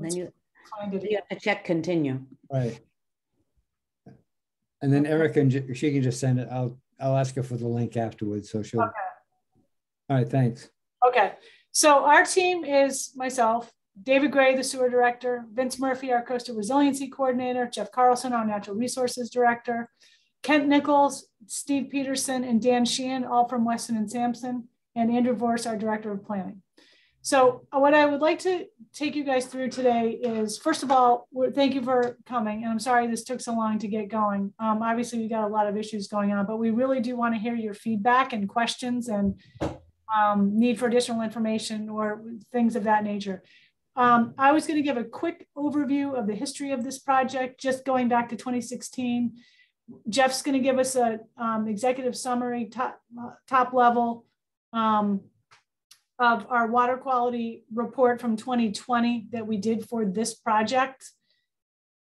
Then you find it. You have to check continue. Right. And then Erica, she can just send it. I'll ask her for the link afterwards. So she'll. Okay. All right. Thanks. Okay. So our team is myself, David Gray, the sewer director, Vince Murphy, our coastal resiliency coordinator, Jeff Carlson, our natural resources director, Kent Nichols, Steve Peterson, and Dan Sheehan, all from Weston and Sampson, and Andrew Vorse, our director of planning. So what I would like to take you guys through today is, first of all, thank you for coming. And I'm sorry this took so long to get going. Obviously, we got a lot of issues going on, but we really do want to hear your feedback and questions and need for additional information or things of that nature. I was going to give a quick overview of the history of this project, just going back to 2016. Jeff's going to give us a executive summary, top level, of our water quality report from 2020 that we did for this project.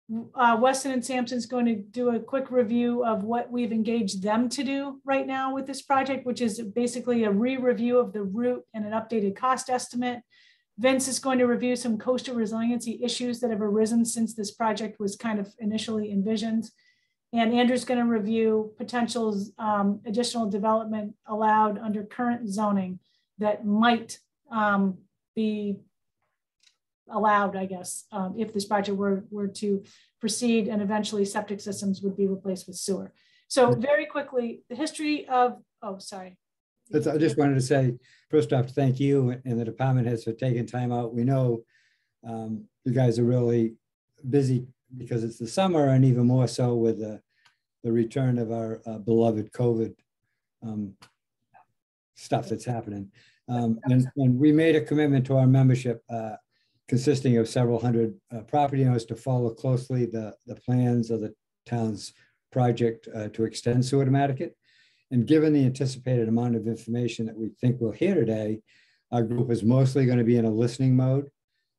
Weston and Sampson's going to do a quick review of what we've engaged them to do right now with this project, which is basically a re-review of the route and an updated cost estimate. Vince is going to review some coastal resiliency issues that have arisen since this project was kind of initially envisioned. And Andrew's going to review potential additional development allowed under current zoning that might be allowed, I guess, if this project were to proceed, and eventually septic systems would be replaced with sewer. So very quickly, the history of, oh, sorry. I just wanted to say, first off, thank you and the department heads for taking time out. We know you guys are really busy because it's the summer, and even more so with the return of our beloved COVID stuff that's happening. And we made a commitment to our membership consisting of several hundred property owners to follow closely the plans of the town's project to extend sewer to Madaket. And given the anticipated amount of information that we think we'll hear today, our group is mostly going to be in a listening mode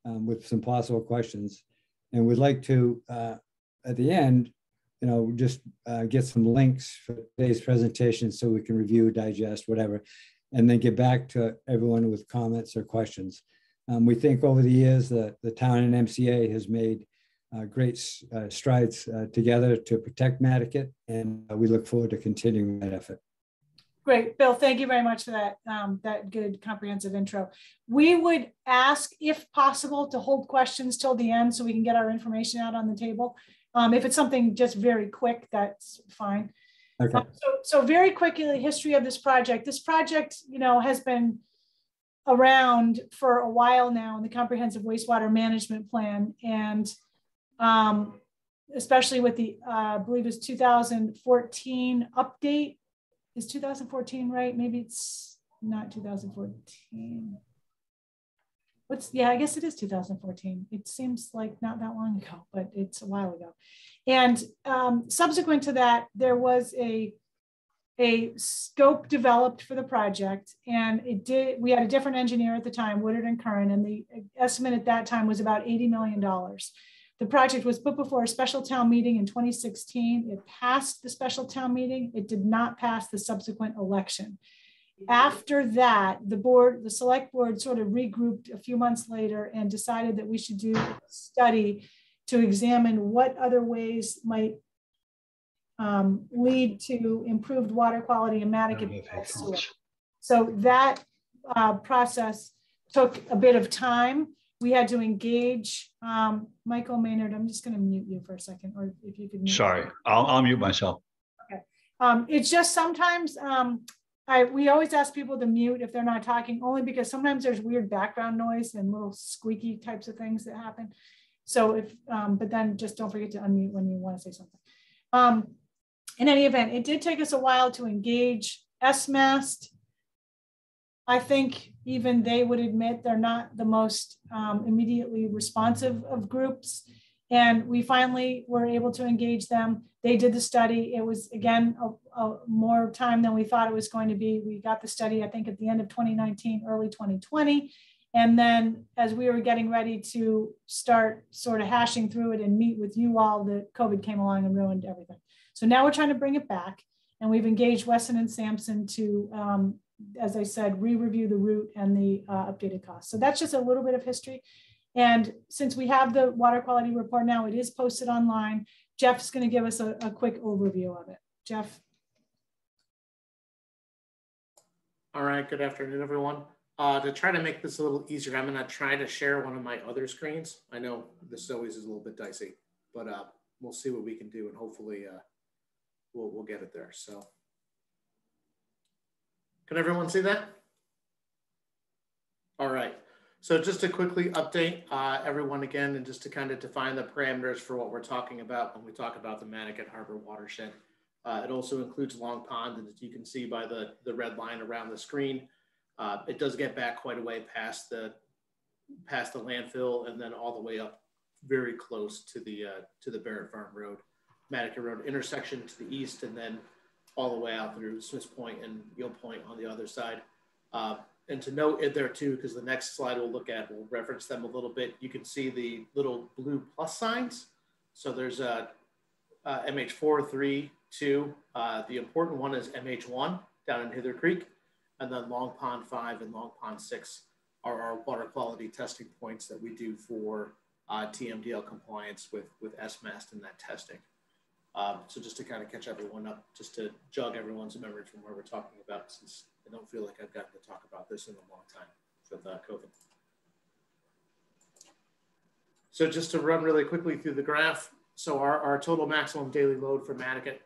with some possible questions. And we'd like to, at the end, just get some links for today's presentation so we can review, digest, whatever, and then get back to everyone with comments or questions. We think over the years that the town and MCA has made great strides together to protect Madaket, and we look forward to continuing that effort. Great, Bill, thank you very much for that, that good comprehensive intro. We would ask, if possible, to hold questions till the end so we can get our information out on the table. If it's something just very quick, that's fine. Okay. So very quickly, the history of this project. This project, has been around for a while now in the comprehensive wastewater management plan, and especially with the, I believe it's 2014 update. Is 2014 right? Maybe it's not 2014. Yeah, I guess it is 2014. It seems like not that long ago, but it's a while ago. And subsequent to that, there was a scope developed for the project, and we had a different engineer at the time, Woodard and Curran, and the estimate at that time was about $80 million. The project was put before a special town meeting in 2016. It passed the special town meeting. It did not pass the subsequent election. After that, the select board sort of regrouped a few months later and decided that we should do a study to examine what other ways might lead to improved water quality in Madaket. So that process took a bit of time. We had to engage Michael Maynard. I'm just going to mute you for a second, or if you could mute. Sorry, I'll mute myself. Okay. It's just sometimes we always ask people to mute if they're not talking, only because sometimes there's weird background noise and little squeaky types of things that happen. So but then just don't forget to unmute when you want to say something. In any event, it did take us a while to engage SMAST. I think even they would admit they're not the most immediately responsive of groups. And we finally were able to engage them. They did the study. It was, again, a more time than we thought it was going to be. We got the study, I think, at the end of 2019, early 2020. And then as we were getting ready to start sort of hashing through it and meet with you all, the COVID came along and ruined everything. So now we're trying to bring it back. And we've engaged Weston and Sampson to, as I said, re-review the route and the updated costs. So that's just a little bit of history. And since we have the water quality report now, it is posted online. Jeff's going to give us a quick overview of it. Jeff. All right, good afternoon, everyone. To try to make this a little easier, I'm going to try to share one of my other screens. I know this always is a little bit dicey, but we'll see what we can do, and hopefully we'll get it there. So can everyone see that? All right. So just to quickly update everyone again, and just to kind of define the parameters for what we're talking about when we talk about the Madaket Harbor watershed. It also includes Long Pond, and as you can see by the red line around the screen, it does get back quite a way past the landfill, and then all the way up very close to the Barrett Farm Road, Madaket Road intersection to the east, and then all the way out through Smiths Point and Eel Point on the other side. And to note it there too, because the next slide we'll look at, we'll reference them a little bit. You can see the little blue plus signs. So there's a MH4, 3, 2. The important one is MH1 down in Hither Creek. And then Long Pond 5 and Long Pond 6 are our water quality testing points that we do for TMDL compliance with SMAST and that testing. So just to kind of catch everyone up, just to jog everyone's memory from where we're talking about, since I don't feel like I've gotten to talk about this in a long time with COVID. So just to run really quickly through the graph. So our total maximum daily load for Madaket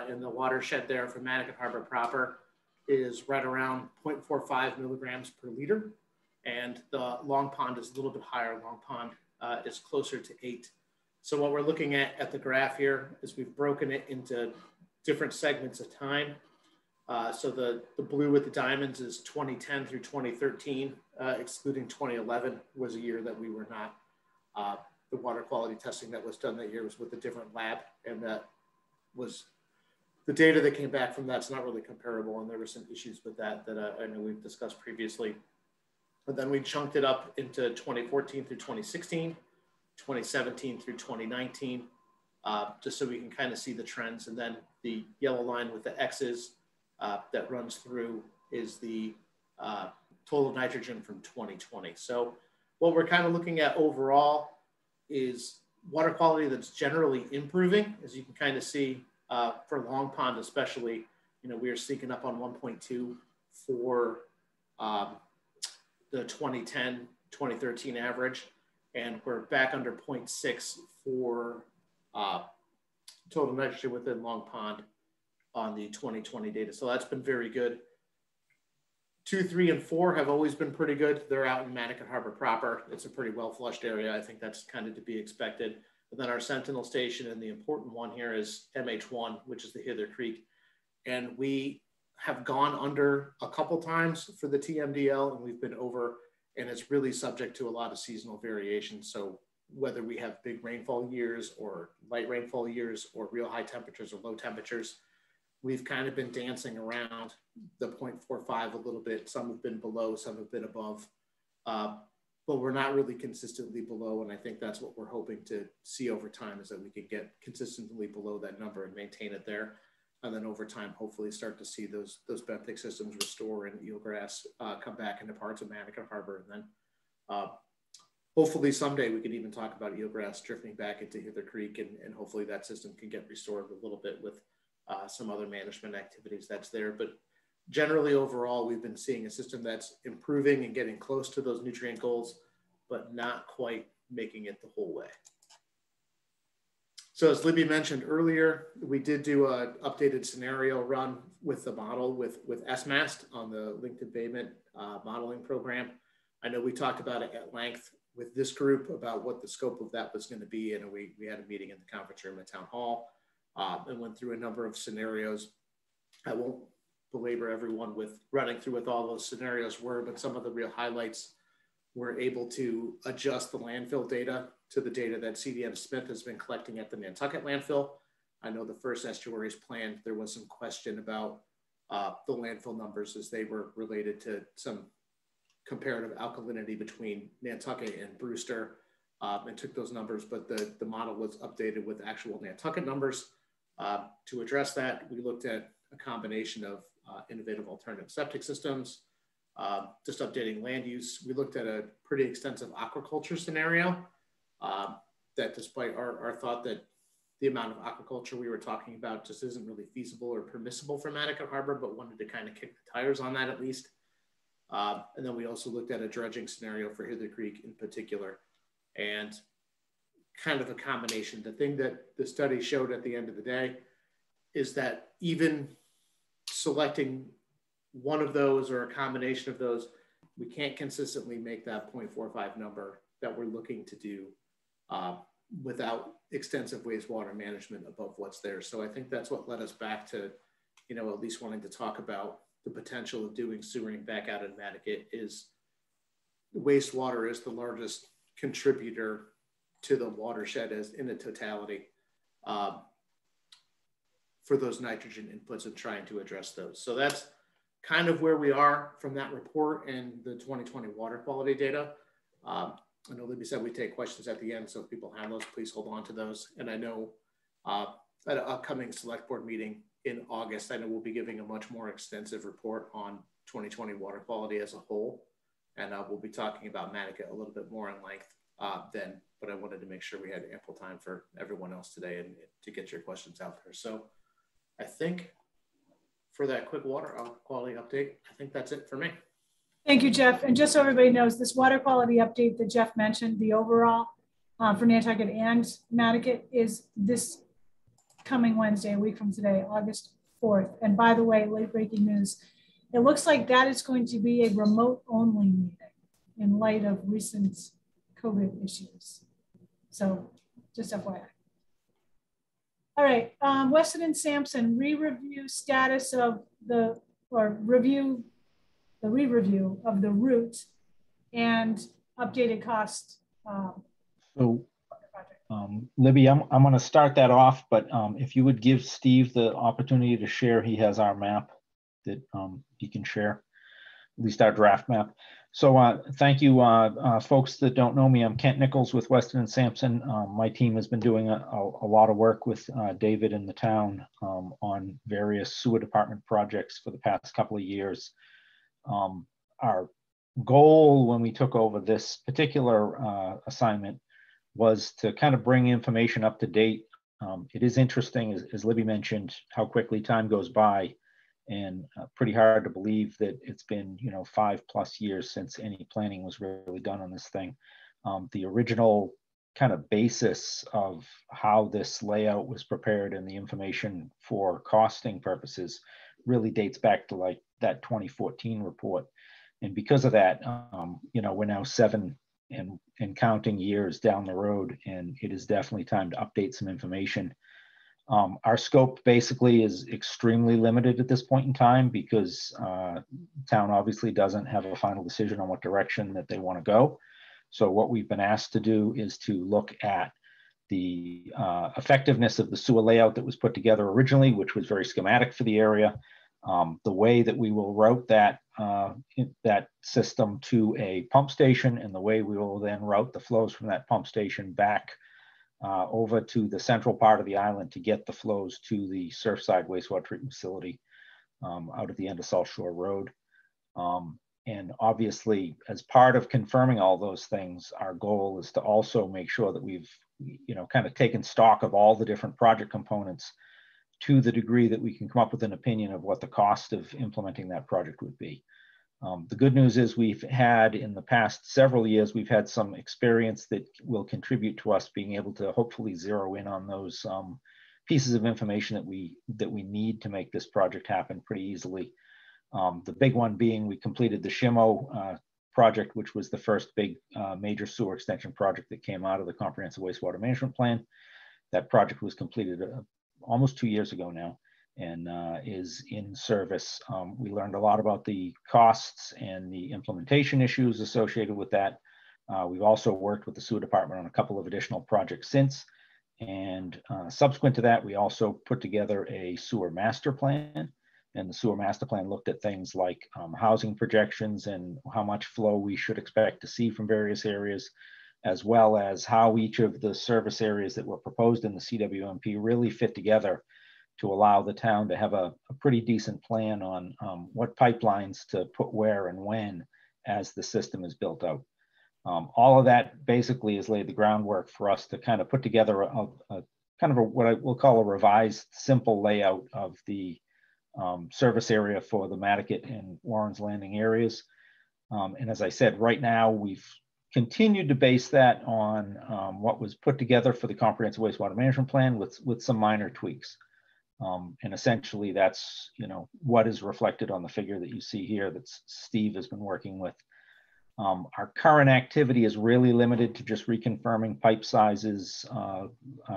in the watershed there for Madaket Harbor proper is right around 0.45 milligrams per liter. And the Long Pond is a little bit higher. Long Pond is closer to 8. So what we're looking at the graph here is we've broken it into different segments of time. So the blue with the diamonds is 2010 through 2013, excluding 2011 was a year that we were not, the water quality testing that was done that year was with a different lab. And that was, the data that came back from that's not really comparable. And there were some issues with that I know we've discussed previously. But then we chunked it up into 2014 through 2016, 2017 through 2019, just so we can kind of see the trends. And then the yellow line with the X's that runs through is the total nitrogen from 2020. So what we're kind of looking at overall is water quality that's generally improving, as you can kind of see for Long Pond especially. You know, we are sneaking up on 1.2 for the 2010, 2013 average, and we're back under 0.6 for total nitrogen within Long Pond on the 2020 data. So that's been very good. 2, 3, and 4 have always been pretty good. They're out in Madaket Harbor proper. It's a pretty well flushed area. I think that's kind of to be expected. But then our Sentinel station, and the important one here is MH1, which is the Hither Creek. And we have gone under a couple times for the TMDL, and we've been over, and it's really subject to a lot of seasonal variation. So whether we have big rainfall years or light rainfall years or real high temperatures or low temperatures, we've kind of been dancing around the 0.45 a little bit. Some have been below, some have been above, but we're not really consistently below. And I think that's what we're hoping to see over time, is that we can get consistently below that number and maintain it there. And then over time, hopefully start to see those benthic systems restore and eelgrass come back into parts of Madaket Harbor. And then hopefully someday we could even talk about eelgrass drifting back into Hither Creek, and hopefully that system can get restored a little bit with some other management activities that's there. But generally overall, we've been seeing a system that's improving and getting close to those nutrient goals, but not quite making it the whole way. So as Libby mentioned earlier, we did do an updated scenario run with the model with SMAST on the linked abatement modeling program. I know we talked about it at length with this group about what the scope of that was going to be. And we had a meeting in the conference room at Town Hall and went through a number of scenarios. I won't belabor everyone with running through what all those scenarios were, but some of the real highlights were able to adjust the landfill data to the data that CDM Smith has been collecting at the Nantucket landfill. I know the first estuaries planned, there was some question about the landfill numbers as they were related to some comparative alkalinity between Nantucket and Brewster, and took those numbers, but the model was updated with actual Nantucket numbers. To address that, we looked at a combination of innovative alternative septic systems, Just updating land use, we looked at a pretty extensive aquaculture scenario that despite our thought that the amount of aquaculture we were talking about just isn't really feasible or permissible for Madaket Harbor, but wanted to kind of kick the tires on that at least. And then we also looked at a dredging scenario for Hither Creek in particular, and kind of a combination. The thing that the study showed at the end of the day is that even selecting one of those or a combination of those, we can't consistently make that 0.45 number that we're looking to do without extensive wastewater management above what's there. So I think that's what led us back to, you know, at least wanting to talk about the potential of doing sewering back out in Madaket. Is wastewater is the largest contributor to the watershed as in a totality for those nitrogen inputs and trying to address those. So that's kind of where we are from that report and the 2020 water quality data. I know Libby said we take questions at the end, so if people have those, please hold on to those. And I know at an upcoming select board meeting in August, I know we'll be giving a much more extensive report on 2020 water quality as a whole. And we'll be talking about Madaket a little bit more in length then, but I wanted to make sure we had ample time for everyone else today and to get your questions out there. So I think for that quick water quality update, I think that's it for me. Thank you, Jeff. And just so everybody knows, this water quality update that Jeff mentioned, the overall for Nantucket and Madaket, is this coming Wednesday, a week from today, August 4th. And by the way, late breaking news, it looks like that is going to be a remote only meeting in light of recent COVID issues. So just FYI. All right, Weston and Sampson, re-review status of the, or review, the re-review of the route and updated cost. Libby, I'm going to start that off, but if you would give Steve the opportunity to share, he has our map that he can share, at least our draft map. So thank you, folks that don't know me. I'm Kent Nichols with Weston and Sampson. My team has been doing a lot of work with David in the town on various sewer department projects for the past couple of years. Our goal when we took over this particular assignment was to kind of bring information up to date. It is interesting, as Libby mentioned, how quickly time goes by, and pretty hard to believe that it's been, you know, 5+ years since any planning was really done on this thing. The original kind of basis of how this layout was prepared and the information for costing purposes really dates back to like that 2014 report. And because of that, you know, we're now 7 and counting years down the road, and it is definitely time to update some information. Our scope basically is extremely limited at this point in time because town obviously doesn't have a final decision on what direction that they want to go. So what we've been asked to do is to look at the effectiveness of the sewer layout that was put together originally, which was very schematic for the area, the way that we will route that system to a pump station, and the way we will then route the flows from that pump station back over to the central part of the island to get the flows to the Surfside wastewater treatment facility out at the end of South Shore Road. And obviously, as part of confirming all those things, our goal is to also make sure that we've, you know, kind of taken stock of all the different project components to the degree that we can come up with an opinion of what the cost of implementing that project would be. The good news is we've had in the past several years, we've had some experience that will contribute to us being able to hopefully zero in on those pieces of information that we need to make this project happen pretty easily. The big one being we completed the Shimo project, which was the first big major sewer extension project that came out of the Comprehensive Wastewater Management Plan. That project was completed almost 2 years ago now, and is in service. We learned a lot about the costs and the implementation issues associated with that. We've also worked with the sewer department on a couple of additional projects since. And subsequent to that, we also put together a sewer master plan. And the sewer master plan looked at things like housing projections and how much flow we should expect to see from various areas, as well as how each of the service areas that were proposed in the CWMP really fit together to allow the town to have a pretty decent plan on what pipelines to put where and when as the system is built out. All of that basically has laid the groundwork for us to kind of put together a kind of what I will call a revised simple layout of the service area for the Madaket and Warren's Landing areas. And as I said, right now we've continued to base that on what was put together for the comprehensive wastewater management plan with some minor tweaks. And essentially that's, you know, what is reflected on the figure that you see here that Steve has been working with. Our current activity is really limited to just reconfirming pipe sizes,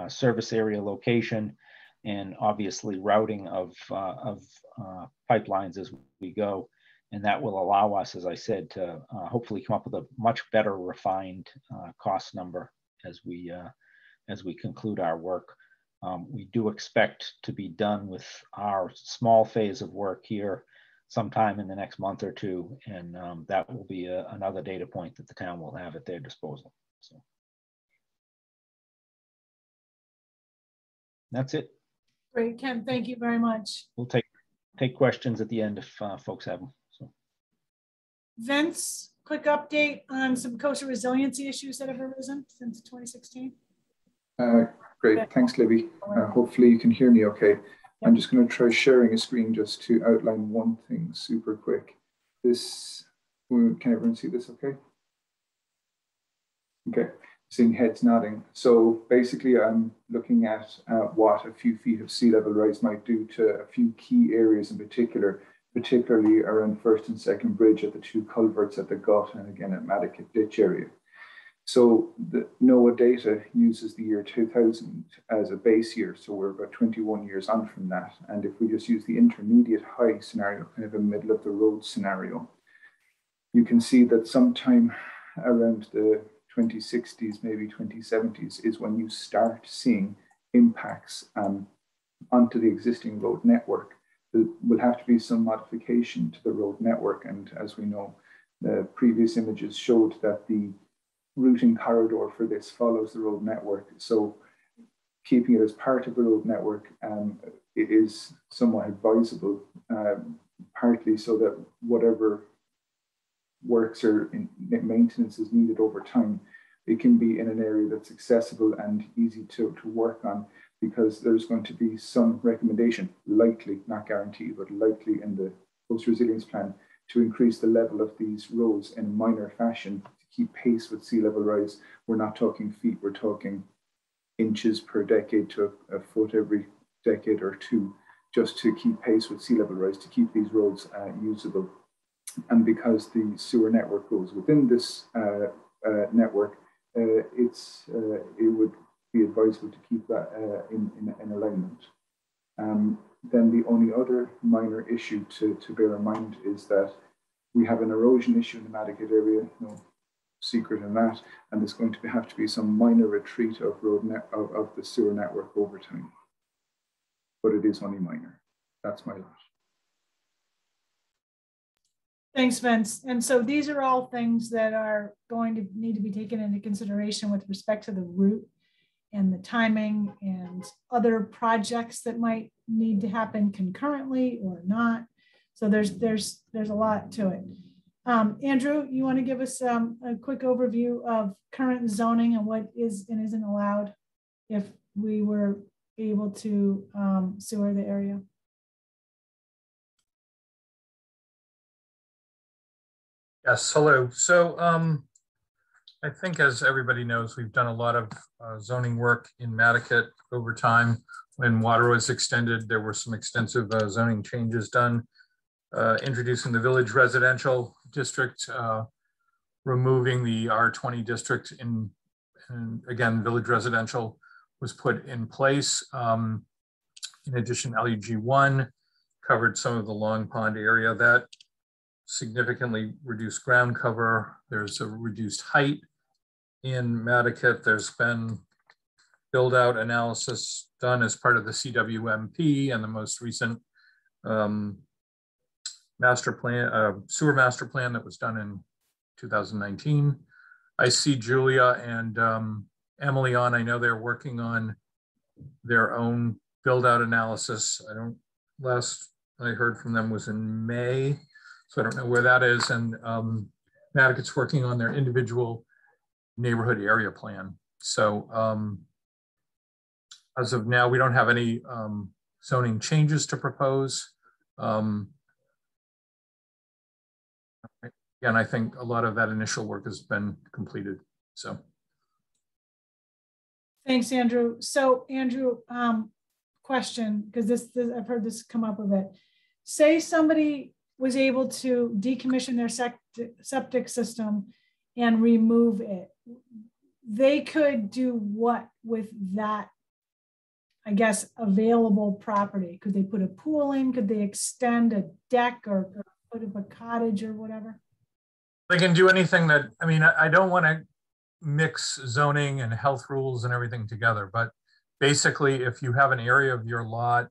service area location, and obviously routing of pipelines as we go. And that will allow us, as I said, to hopefully come up with a much better refined cost number as we conclude our work. We do expect to be done with our small phase of work here sometime in the next month or two, and that will be another data point that the town will have at their disposal. So that's it. Great, Ken, thank you very much. We'll take questions at the end if folks have them. So. Vince, quick update on some coastal resiliency issues that have arisen since 2016. Great, thanks, Libby. Hopefully you can hear me okay. Yep. I'm just going to try sharing a screen just to outline one thing super quick. This, can everyone see this okay? Okay, seeing heads nodding. So basically I'm looking at what a few feet of sea level rise might do to a few key areas in particular, particularly around First and Second Bridge at the two culverts at the Gut and again at Madaket Ditch area. So the NOAA data uses the year 2000 as a base year. So we're about 21 years on from that. And if we just use the intermediate high scenario, kind of a middle of the road scenario, you can see that sometime around the 2060s, maybe 2070s is when you start seeing impacts onto the existing road network. There will have to be some modification to the road network. And as we know, the previous images showed that the routing corridor for this follows the road network. So keeping it as part of the road network it is somewhat advisable, partly so that whatever works or maintenance is needed over time, it can be in an area that's accessible and easy to work on, because there's going to be some recommendation, likely, not guaranteed, but likely in the coastal resilience plan to increase the level of these roads in a minor fashion to keep pace with sea level rise. We're not talking feet, we're talking inches per decade to a foot every decade or two, just to keep pace with sea level rise, to keep these roads usable. And because the sewer network goes within this network, it would be advisable to keep that in alignment. Then the only other minor issue to bear in mind is that we have an erosion issue in the Madaket area, no secret in that, and there's going to have to be some minor retreat of of the sewer network over time. But it is only minor. That's my lot. Thanks, Vince. And so these are all things that are going to need to be taken into consideration with respect to the route and the timing and other projects that might need to happen concurrently or not. So there's a lot to it. Andrew, you want to give us a quick overview of current zoning and what is and isn't allowed if we were able to sewer the area? Yes, hello. So I think, as everybody knows, we've done a lot of zoning work in Madaket over time. When water was extended, there were some extensive zoning changes done, introducing the village residential district, removing the R20 district, and again, village residential was put in place. In addition, LUG1 covered some of the Long Pond area. That significantly reduced ground cover. There's a reduced height in Madaket. There's been build out analysis done as part of the CWMP and the most recent master plan, sewer master plan that was done in 2019. I see Julia and Emily on. I know they're working on their own build out analysis. Last I heard from them was in May, so I don't know where that is. And Madaket's working on their individual neighborhood area plan. So as of now, we don't have any zoning changes to propose. And I think a lot of that initial work has been completed, so. Thanks, Andrew. So Andrew, question, because this I've heard this come up a bit. Say somebody was able to decommission their septic system and remove it. They could do what with that, I guess, available property? Could they put a pool in? Could they extend a deck or put up a cottage or whatever? They can do anything that, I mean, I don't want to mix zoning and health rules and everything together, but basically if you have an area of your lot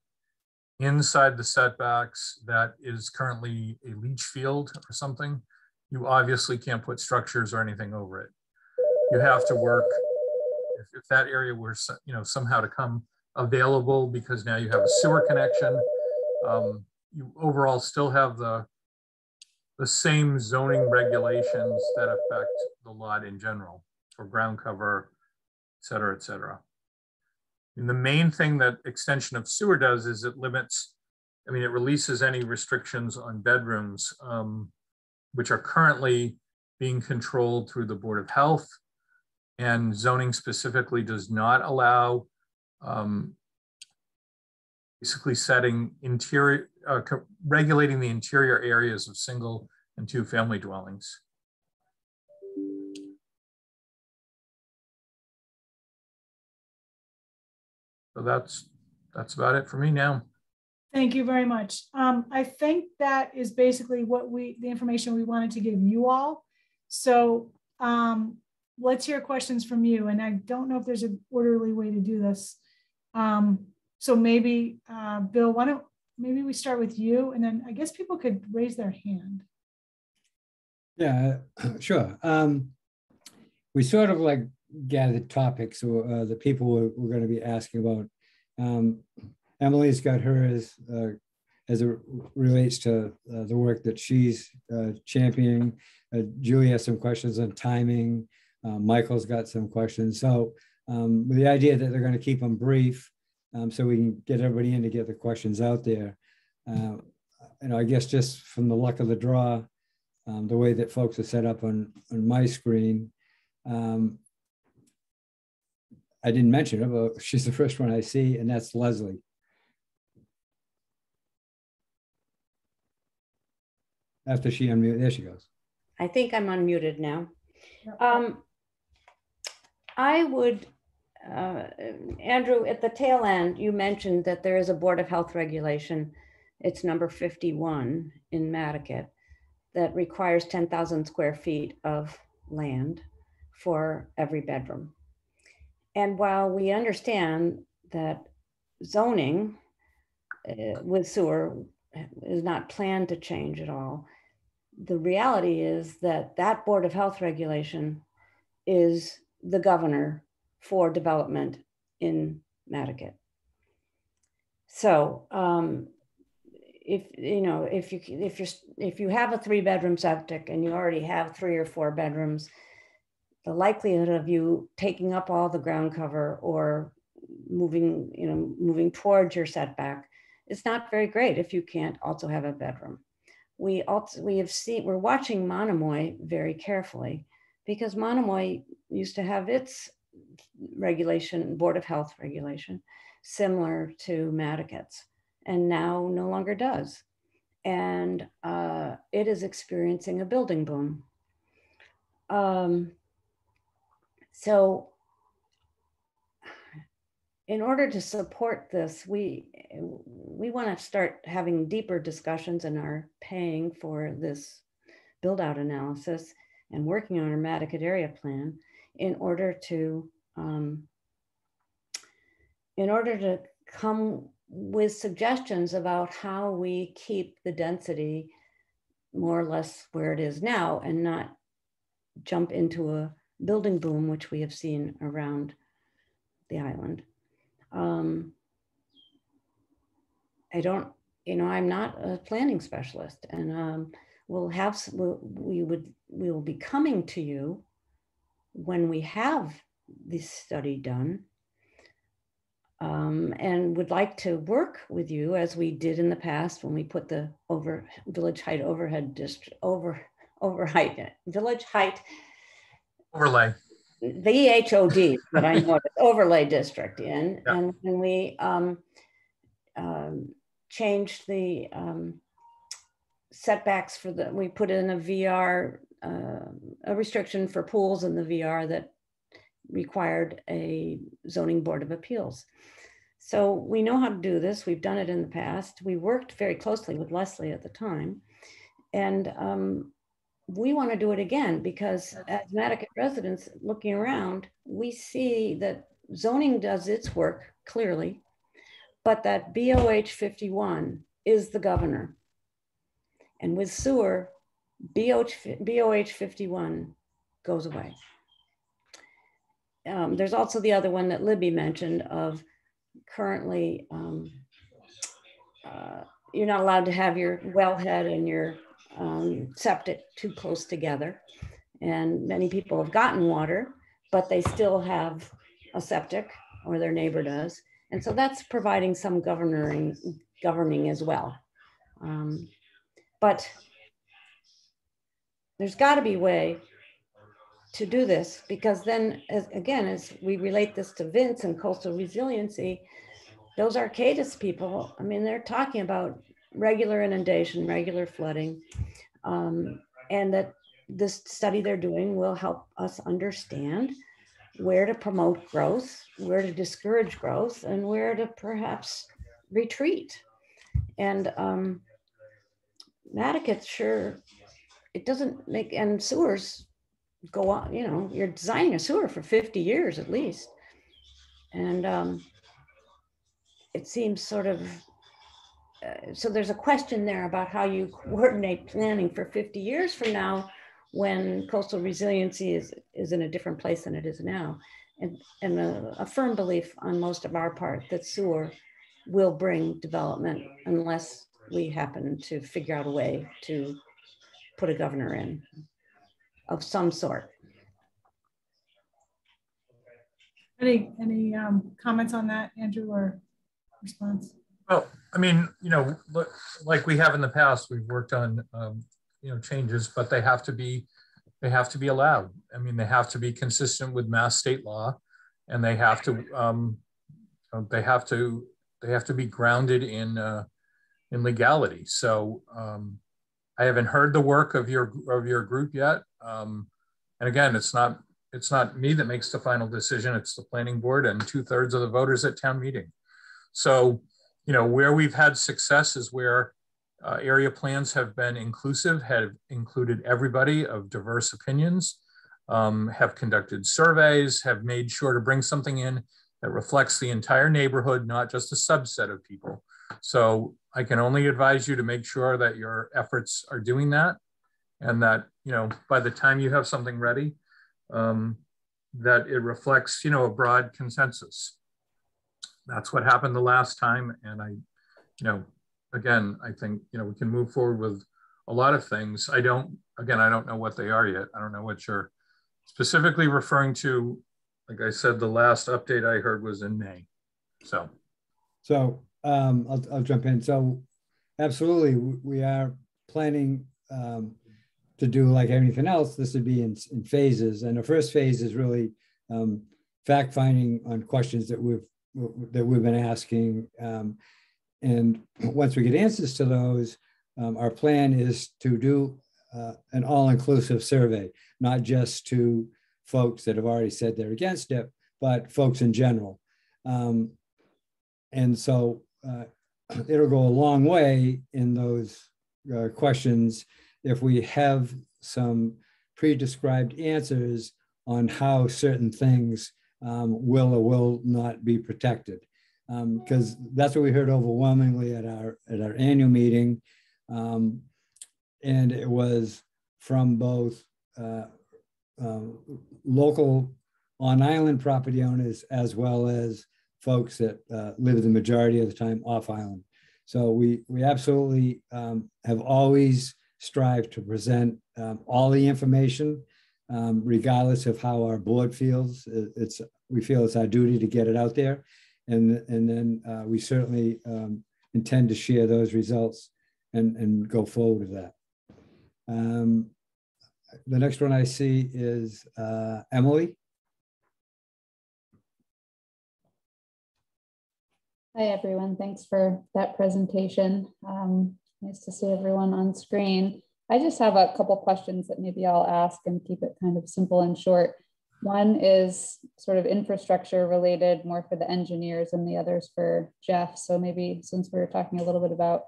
inside the setbacks that is currently a leach field or something, you obviously can't put structures or anything over it. You have to work, if that area were, you know, somehow to come available because now you have a sewer connection, you overall still have the same zoning regulations that affect the lot in general for ground cover, et cetera, et cetera. And the main thing that extension of sewer does is it limits, I mean, it releases any restrictions on bedrooms, which are currently being controlled through the Board of Health, and zoning specifically does not allow basically setting interior, regulating the interior areas of single and two family dwellings. So that's about it for me now. Thank you very much. I think that is basically what the information we wanted to give you all. So let's hear questions from you. And I don't know if there's an orderly way to do this. So maybe, Bill, maybe we start with you, and then I guess people could raise their hand. Yeah, sure. We sort of like gathered topics or the people we're going to be asking about. Emily's got hers as it relates to the work that she's championing. Julie has some questions on timing. Michael's got some questions. So with the idea that they're going to keep them brief, so we can get everybody in to get the questions out there. And I guess just from the luck of the draw, the way that folks are set up on my screen, I didn't mention her, but she's the first one I see, and that's Leslie. After she unmuted, there she goes. I think I'm unmuted now. I would, Andrew, at the tail end, you mentioned that there is a Board of Health regulation. It's number 51 in Madaket that requires 10,000 square feet of land for every bedroom. And while we understand that zoning with sewer is not planned to change at all, the reality is that that Board of Health regulation is the governor for development in Madaket. So if you have a 3-bedroom septic and you already have 3 or 4 bedrooms, the likelihood of you taking up all the ground cover or moving towards your setback is not very great if you can't also have a bedroom. We're watching Monomoy very carefully because Monomoy used to have its regulation, Board of Health regulation, similar to Madaket's, and now no longer does. And it is experiencing a building boom. So in order to support this, we want to start having deeper discussions and are paying for this build out analysis and working on our Madaket area plan in order to come with suggestions about how we keep the density more or less where it is now and not jump into a building boom, which we have seen around the island. I don't, I'm not a planning specialist, and we will be coming to you when we have this study done, and would like to work with you as we did in the past when we put the village height village height Overlay. the EHOD, but I know it's overlay district in, Yeah. and when we changed the setbacks we put in a VR, a restriction for pools in the VR that required a zoning board of appeals. So we know how to do this. We've done it in the past. We worked very closely with Leslie at the time, and we want to do it again because as Madaket residents looking around, we see that zoning does its work clearly, but that BOH 51 is the governor. And with sewer, BOH 51 goes away. There's also the other one that Libby mentioned of currently, you're not allowed to have your wellhead and your septic too close together. And many people have gotten water, but they still have a septic, or their neighbor does. And so that's providing some governing as well. But there's got to be a way to do this, because then, as we relate this to Vince and coastal resiliency, those Arcadis people, I mean, they're talking about regular inundation, regular flooding, and that this study they're doing will help us understand where to promote growth, where to discourage growth, and where to perhaps retreat. And Madaket, sure, it doesn't make, and sewers go on, you're designing a sewer for 50 years at least. And it seems sort of, so there's a question there about how you coordinate planning for 50 years from now when coastal resiliency is in a different place than it is now. And a firm belief on most of our part that sewer will bring development unless we happen to figure out a way to put a governor in of some sort. Any comments on that, Andrew, or response? Well, I mean, like we have in the past, we've worked on, changes, but they have to be allowed. I mean, they have to be consistent with Mass state law, and they have to be grounded in legality. So I haven't heard the work of your group yet. And again, it's not me that makes the final decision. It's the planning board and 2/3 of the voters at town meeting. So, where we've had success is where area plans have been inclusive, have included everybody of diverse opinions, have conducted surveys, have made sure to bring something in that reflects the entire neighborhood, not just a subset of people. So I can only advise you to make sure that your efforts are doing that, and that, by the time you have something ready, that it reflects, a broad consensus. That's what happened the last time. And again, I think, we can move forward with a lot of things. I don't know what they are yet. I don't know what you're specifically referring to. Like I said, the last update I heard was in May. So I'll jump in. So absolutely, we are planning to do like anything else. This would be in phases. And the first phase is really fact finding on questions that we've been asking. And once we get answers to those, our plan is to do an all-inclusive survey, not just to folks that have already said they're against it, but folks in general. And so it'll go a long way in those questions if we have some pre-described answers on how certain things will or will not be protected. Because that's what we heard overwhelmingly at our annual meeting. And it was from both local on-island property owners as well as folks that live the majority of the time off-island. So we absolutely have always strived to present all the information, regardless of how our board feels. We feel it's our duty to get it out there. And then we certainly intend to share those results and go forward with that. The next one I see is Emily. Hi, everyone. Thanks for that presentation. Nice to see everyone on screen. I just have a couple questions that maybe I'll ask and keep it kind of simple and short. One is sort of infrastructure related, more for the engineers, and the others for Jeff. So maybe since we were talking a little bit about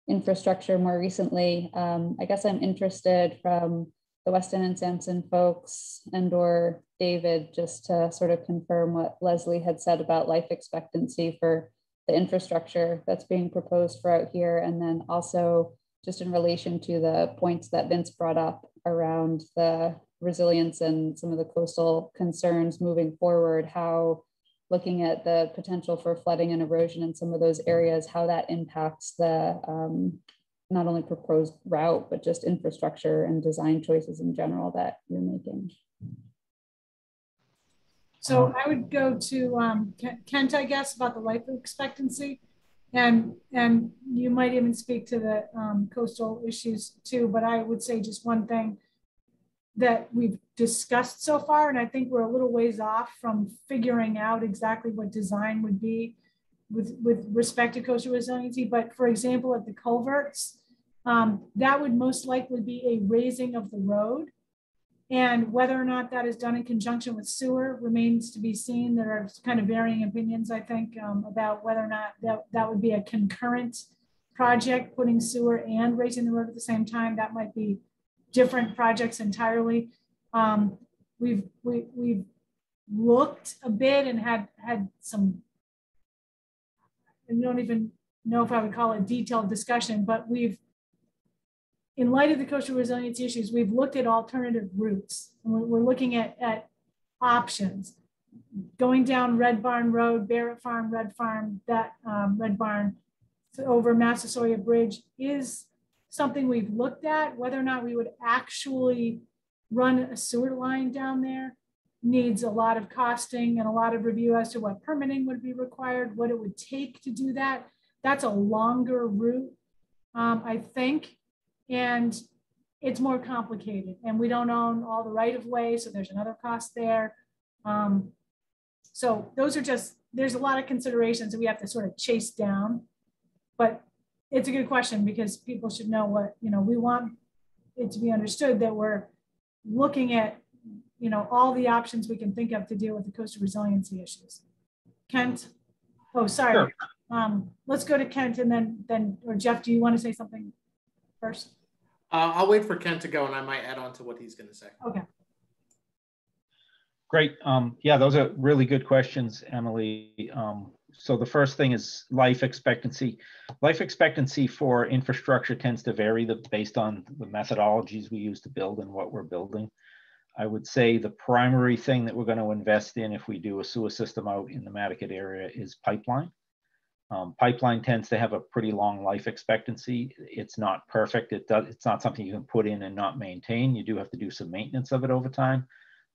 infrastructure more recently, I guess I'm interested from the Weston and Sampson folks and/or David, just to sort of confirm what Leslie had said about life expectancy for the infrastructure that's being proposed for out here. And then also just in relation to the points that Vince brought up around the resilience and some of the coastal concerns moving forward, how looking at the potential for flooding and erosion in some of those areas, how that impacts the not only proposed route, but just infrastructure and design choices in general that you're making. So I would go to Kent, I guess, about the life expectancy. And you might even speak to the coastal issues too, but I would say just one thing that we've discussed so far, and I think we're a little ways off from figuring out exactly what design would be with respect to coastal resiliency. But for example, at the culverts, that would most likely be a raising of the road. And whether or not that is done in conjunction with sewer remains to be seen. There are kind of varying opinions, I think, about whether or not that would be a concurrent project, putting sewer and raising the road at the same time. That might be different projects entirely. We've looked a bit and had some, I don't even know if I would call it detailed discussion, but in light of the coastal resilience issues, we've looked at alternative routes. And we're looking at options. Going down Red Barn Road, Barrett Farm, Red Farm, that Red Barn over Massasoit Bridge is something we've looked at. Whether or not we would actually run a sewer line down there needs a lot of costing and a lot of review as to what permitting would be required, what it would take to do that. That's a longer route, I think. And it's more complicated, and we don't own all the right of way, so there's another cost there. So those are just, there's a lot of considerations that we have to sort of chase down, but it's a good question because people should know what, we want it to be understood that we're looking at, all the options we can think of to deal with the coastal resiliency issues. Kent, oh, sorry. Sure. Let's go to Kent and then, or Jeff, do you want to say something first? I'll wait for Kent to go and I might add on to what he's going to say. Okay. Great. Yeah, those are really good questions, Emily. So the first thing is life expectancy. Life expectancy for infrastructure tends to vary based on the methodologies we use to build and what we're building. I would say the primary thing that we're going to invest in if we do a sewer system out in the Madaket area is pipeline. Pipeline tends to have a pretty long life expectancy. It's not perfect. It's not something you can put in and not maintain. You do have to do some maintenance of it over time.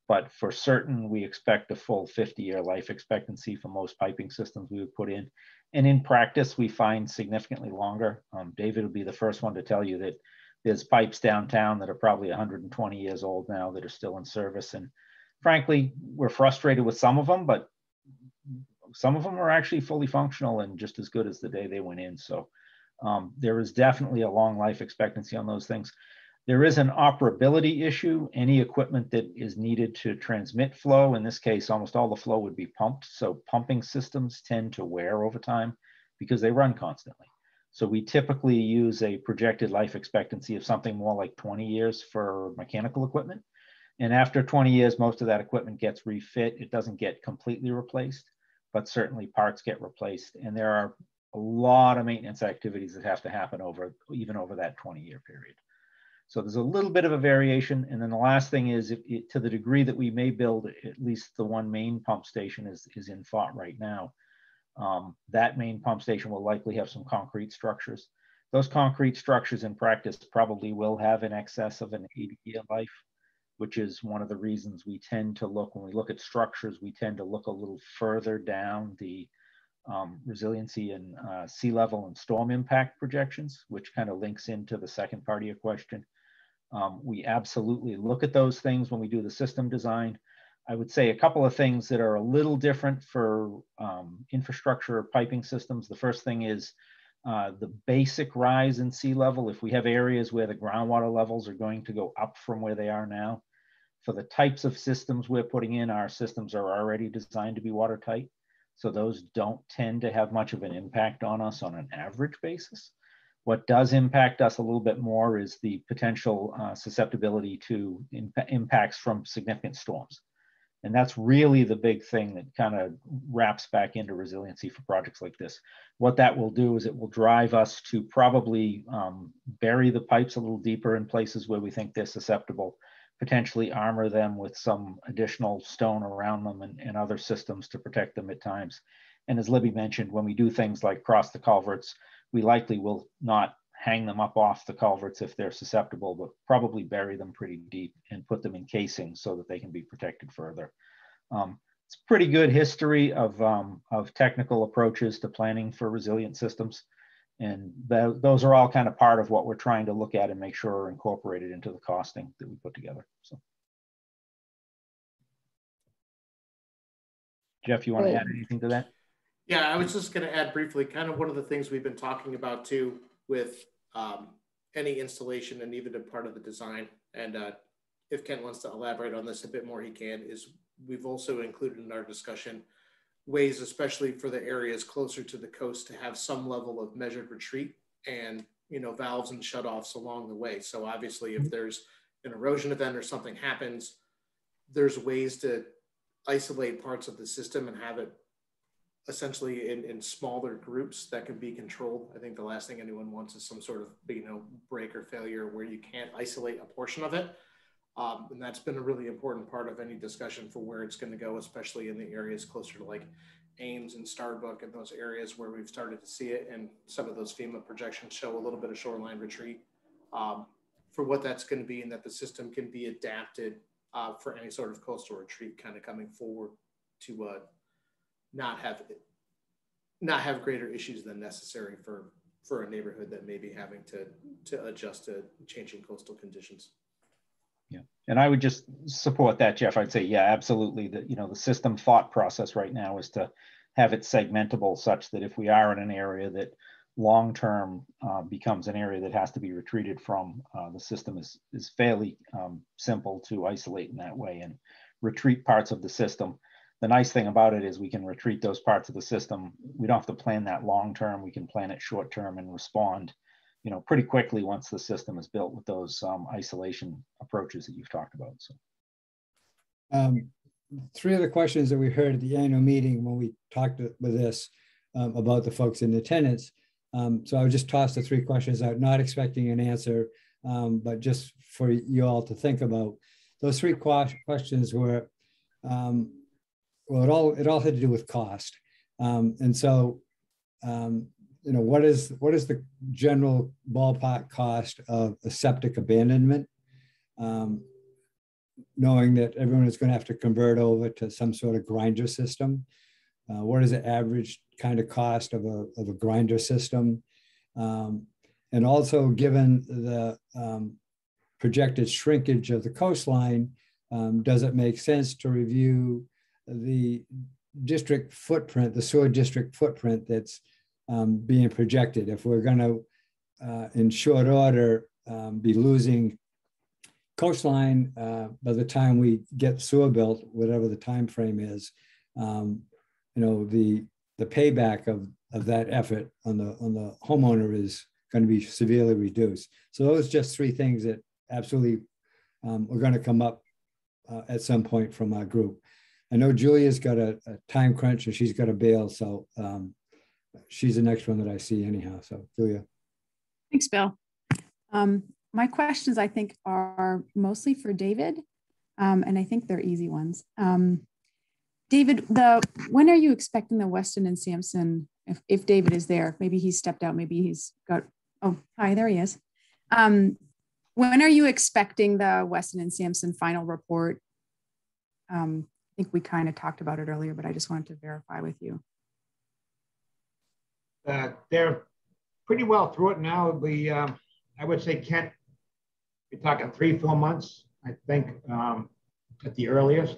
But for certain, we expect a full 50-year life expectancy for most piping systems we would put in. And in practice, we find significantly longer. David will be the first one to tell you that there's pipes downtown that are probably 120 years old now that are still in service. And frankly, we're frustrated with some of them, but some of them are actually fully functional and just as good as the day they went in. So there is definitely a long life expectancy on those things. There is an operability issue. Any equipment that is needed to transmit flow, in this case, almost all the flow would be pumped. So pumping systems tend to wear over time because they run constantly. So we typically use a projected life expectancy of something more like 20 years for mechanical equipment. And after 20 years, most of that equipment gets refit. It doesn't get completely replaced, but certainly parts get replaced. And there are a lot of maintenance activities that have to happen even over that 20-year period. So there's a little bit of a variation. And then the last thing is, to the degree that we may build, at least the one main pump station is in thought right now. That main pump station will likely have some concrete structures. Those concrete structures in practice probably will have in excess of an 80-year life, which is one of the reasons we tend to look, when we look at structures, we tend to look a little further down the resiliency and sea level and storm impact projections, which kind of links into the second part of your question. We absolutely look at those things when we do the system design. I would say a couple of things that are a little different for infrastructure or piping systems. The first thing is the basic rise in sea level. If we have areas where the groundwater levels are going to go up from where they are now, for the types of systems we're putting in, our systems are already designed to be watertight. So those don't tend to have much of an impact on us on an average basis. What does impact us a little bit more is the potential susceptibility to impacts from significant storms. And that's really the big thing that kind of wraps back into resiliency for projects like this. What that will do is it will drive us to probably bury the pipes a little deeper in places where we think they're susceptible, potentially armor them with some additional stone around them and other systems to protect them at times. And as Libby mentioned, when we do things like cross the culverts, we likely will not hang them up off the culverts if they're susceptible, but probably bury them pretty deep and put them in casings so that they can be protected further. It's pretty good history of technical approaches to planning for resilient systems. And those are all kind of part of what we're trying to look at and make sure are incorporated into the costing that we put together. So, Jeff, you want to add anything to that? Yeah, I was just going to add briefly, kind of one of the things we've been talking about too with any installation and even a part of the design. And if Kent wants to elaborate on this a bit more, he can, is we've also included in our discussion ways, especially for the areas closer to the coast, to have some level of measured retreat and, you know, valves and shutoffs along the way. So obviously if there's an erosion event or something happens, there's ways to isolate parts of the system and have it essentially in smaller groups that can be controlled. I think the last thing anyone wants is some sort of, you know, break or failure where you can't isolate a portion of it. And that's been a really important part of any discussion for where it's going to go, especially in the areas closer to like Ames and Starbuck and those areas where we've started to see it. And some of those FEMA projections show a little bit of shoreline retreat for what that's going to be, and that the system can be adapted for any sort of coastal retreat kind of coming forward to not have greater issues than necessary for a neighborhood that may be having to adjust to changing coastal conditions. Yeah, and I would just support that, Jeff. I'd say, yeah, absolutely. That, you know, the system thought process right now is to have it segmentable such that if we are in an area that long-term becomes an area that has to be retreated from, the system is fairly simple to isolate in that way and retreat parts of the system. The nice thing about it is we can retreat those parts of the system. We don't have to plan that long-term. We can plan it short-term and respond, you know, pretty quickly once the system is built with those isolation approaches that you've talked about. So, three of the questions that we heard at the annual meeting when we talked with this about the folks in attendance. So I would just toss the three questions out, not expecting an answer, but just for you all to think about. Those three questions were, well, it all had to do with cost, and so. You know, what is the general ballpark cost of a septic abandonment? Knowing that everyone is going to have to convert over to some sort of grinder system. What is the average kind of cost of a grinder system? And also, given the projected shrinkage of the coastline, does it make sense to review the district footprint, the sewer district footprint that's being projected? If we're going to, in short order, be losing coastline by the time we get sewer built, whatever the time frame is, you know, the payback of that effort on the homeowner is going to be severely reduced. So those are just three things that absolutely are going to come up at some point from our group. I know Julia's got a time crunch and she's got to bail, so she's the next one that I see anyhow. So Julia. Thanks, Bill. My questions, I think, are mostly for David, and I think they're easy ones. David, when are you expecting the Weston and Sampson, if David is there? Maybe he's stepped out, maybe he's got, oh, hi, there he is. When are you expecting the Weston and Sampson final report? I think we kind of talked about it earlier, but I just wanted to verify with you. They're pretty well through it now. We, I would say, Kent, we're talking 3-4 months, I think, at the earliest.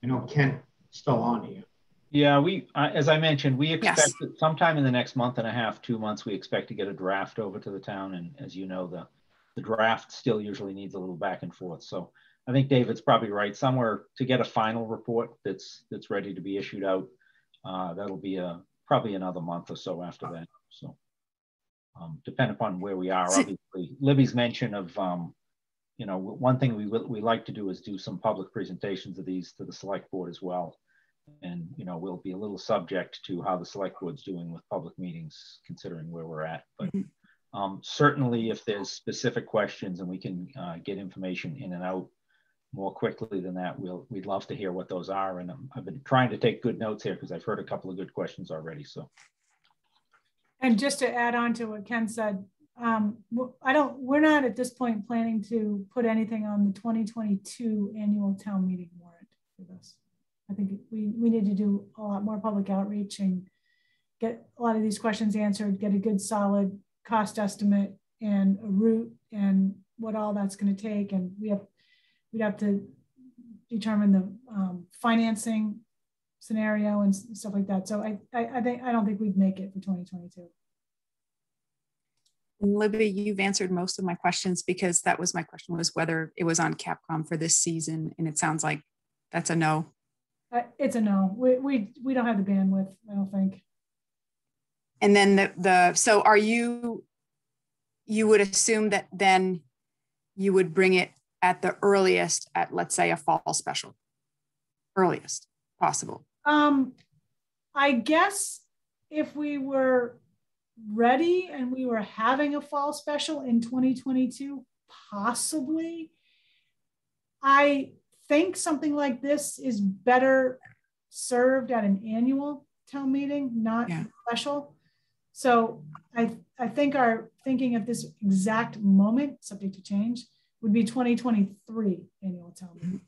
I know Kent still on here. Yeah, as I mentioned, we expect Yes. that sometime in the next month and a half, 2 months, we expect to get a draft over to the town. And as you know, the draft still usually needs a little back and forth. So I think David's probably right. Somewhere to get a final report that's ready to be issued out, that'll be probably another month or so after that. So depending upon where we are, obviously, Libby's mention of, you know, one thing we like to do is do some public presentations of these to the select board as well. And, you know, we'll be a little subject to how the select board's doing with public meetings, considering where we're at. But certainly if there's specific questions and we can get information in and out more quickly than that, we'd love to hear what those are. And I've been trying to take good notes here because I've heard a couple of good questions already. So. And just to add on to what Ken said, we're not at this point planning to put anything on the 2022 annual town meeting warrant for this. I think we need to do a lot more public outreach and get a lot of these questions answered, get a good solid cost estimate and a route and what all that's going to take. And we'd have to determine the financing scenario and stuff like that. So I don't think we'd make it for 2022. Libby, you've answered most of my questions because that was my question, was whether it was on Capcom for this season. And it sounds like that's a no. It's a no. We don't have the bandwidth, I don't think. And then so are you would assume that then you would bring it at the earliest at, let's say, a fall special, earliest possible. I guess if we were ready and we were having a fall special in 2022, possibly. I think something like this is better served at an annual town meeting, not special. So I think our thinking at this exact moment, subject to change, would be 2023 annual town meeting.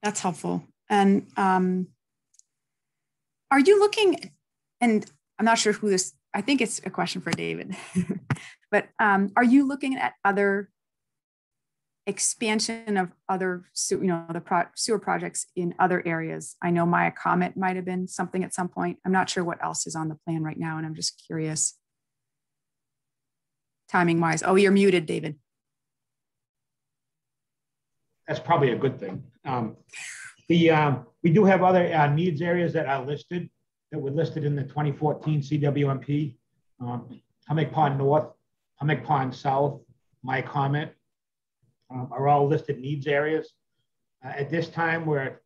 That's helpful. And are you looking, and I'm not sure who this, I think it's a question for David, but are you looking at other expansion of other, the sewer projects in other areas? I know Maya Comet might have been something at some point. I'm not sure what else is on the plan right now. And I'm just curious, timing wise. Oh, you're muted, David. That's probably a good thing. We do have other needs areas that are listed, that were listed in the 2014 CWMP. Hummock Pond North, Hummock Pond South, Maya Comet, are all listed needs areas. At this time, we're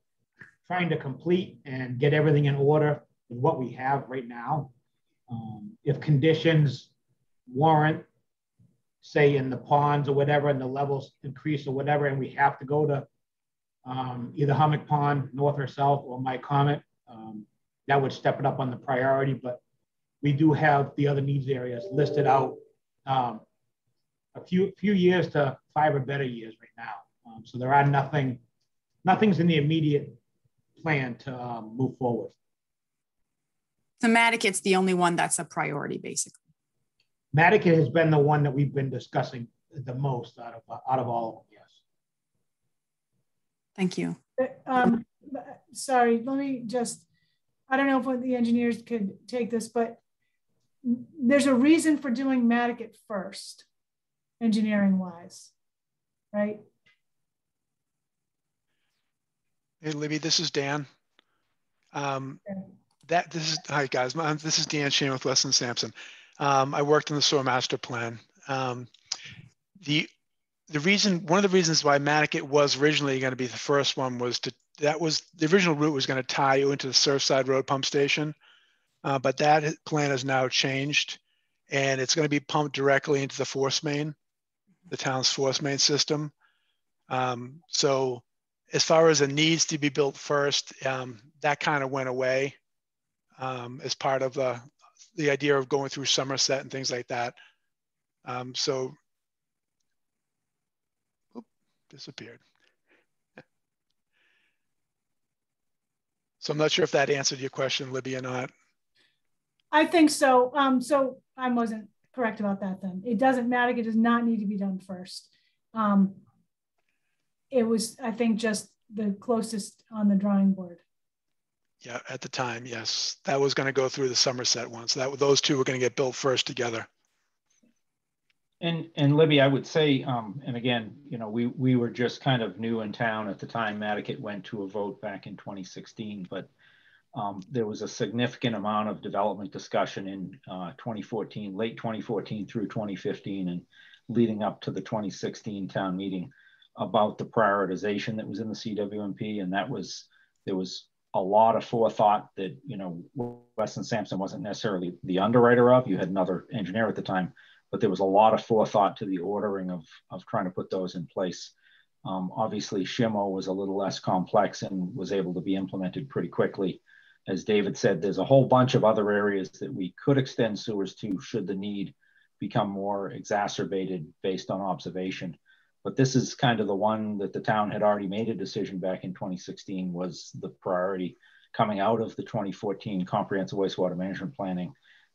trying to complete and get everything in order with what we have right now. If conditions warrant, say in the ponds or whatever, and the levels increase or whatever, and we have to go to either Hummock Pond, North or South, or Maya Comet, that would step it up on the priority. But we do have the other needs areas listed out a few years to 5 or better years right now. So there are nothing's in the immediate plan to move forward. So Madaket's the only one that's a priority, basically. Madaket has been the one that we've been discussing the most out of all of them, yes. Thank you. Sorry, let me just, I don't know if one of the engineers could take this, but there's a reason for doing Madaket first, engineering wise, right? Hey, Libby, this is Dan. Hi guys, this is Dan Shane with Weston Sampson. I worked in the sewer master plan. One of the reasons why Madaket was originally going to be the first one was the original route was going to tie you into the Surfside Road pump station, but that plan has now changed, and it's going to be pumped directly into the force main, the town's force main system. So as far as it needs to be built first, that kind of went away as part of the idea of going through Somerset and things like that. So, disappeared. So I'm not sure if that answered your question, Libby, or not. I think so. So I wasn't correct about that then. It doesn't matter. It does not need to be done first. It was, I think, just the closest on the drawing board. Yeah, at the time, yes. That was going to go through the Somerset one. So those two were going to get built first together. And Libby, I would say, and again, you know, we were just kind of new in town at the time Madaket went to a vote back in 2016, but there was a significant amount of development discussion in 2014, late 2014 through 2015, and leading up to the 2016 town meeting about the prioritization that was in the CWMP. And there was a lot of forethought that, you know, Weston Sampson wasn't necessarily the underwriter of. You had another engineer at the time, but there was a lot of forethought to the ordering of trying to put those in place. Obviously, SHMO was a little less complex and was able to be implemented pretty quickly. As David said, there's a whole bunch of other areas that we could extend sewers to should the need become more exacerbated based on observation. But this is kind of the one that the town had already made a decision back in 2016 was the priority coming out of the 2014 comprehensive wastewater management planning.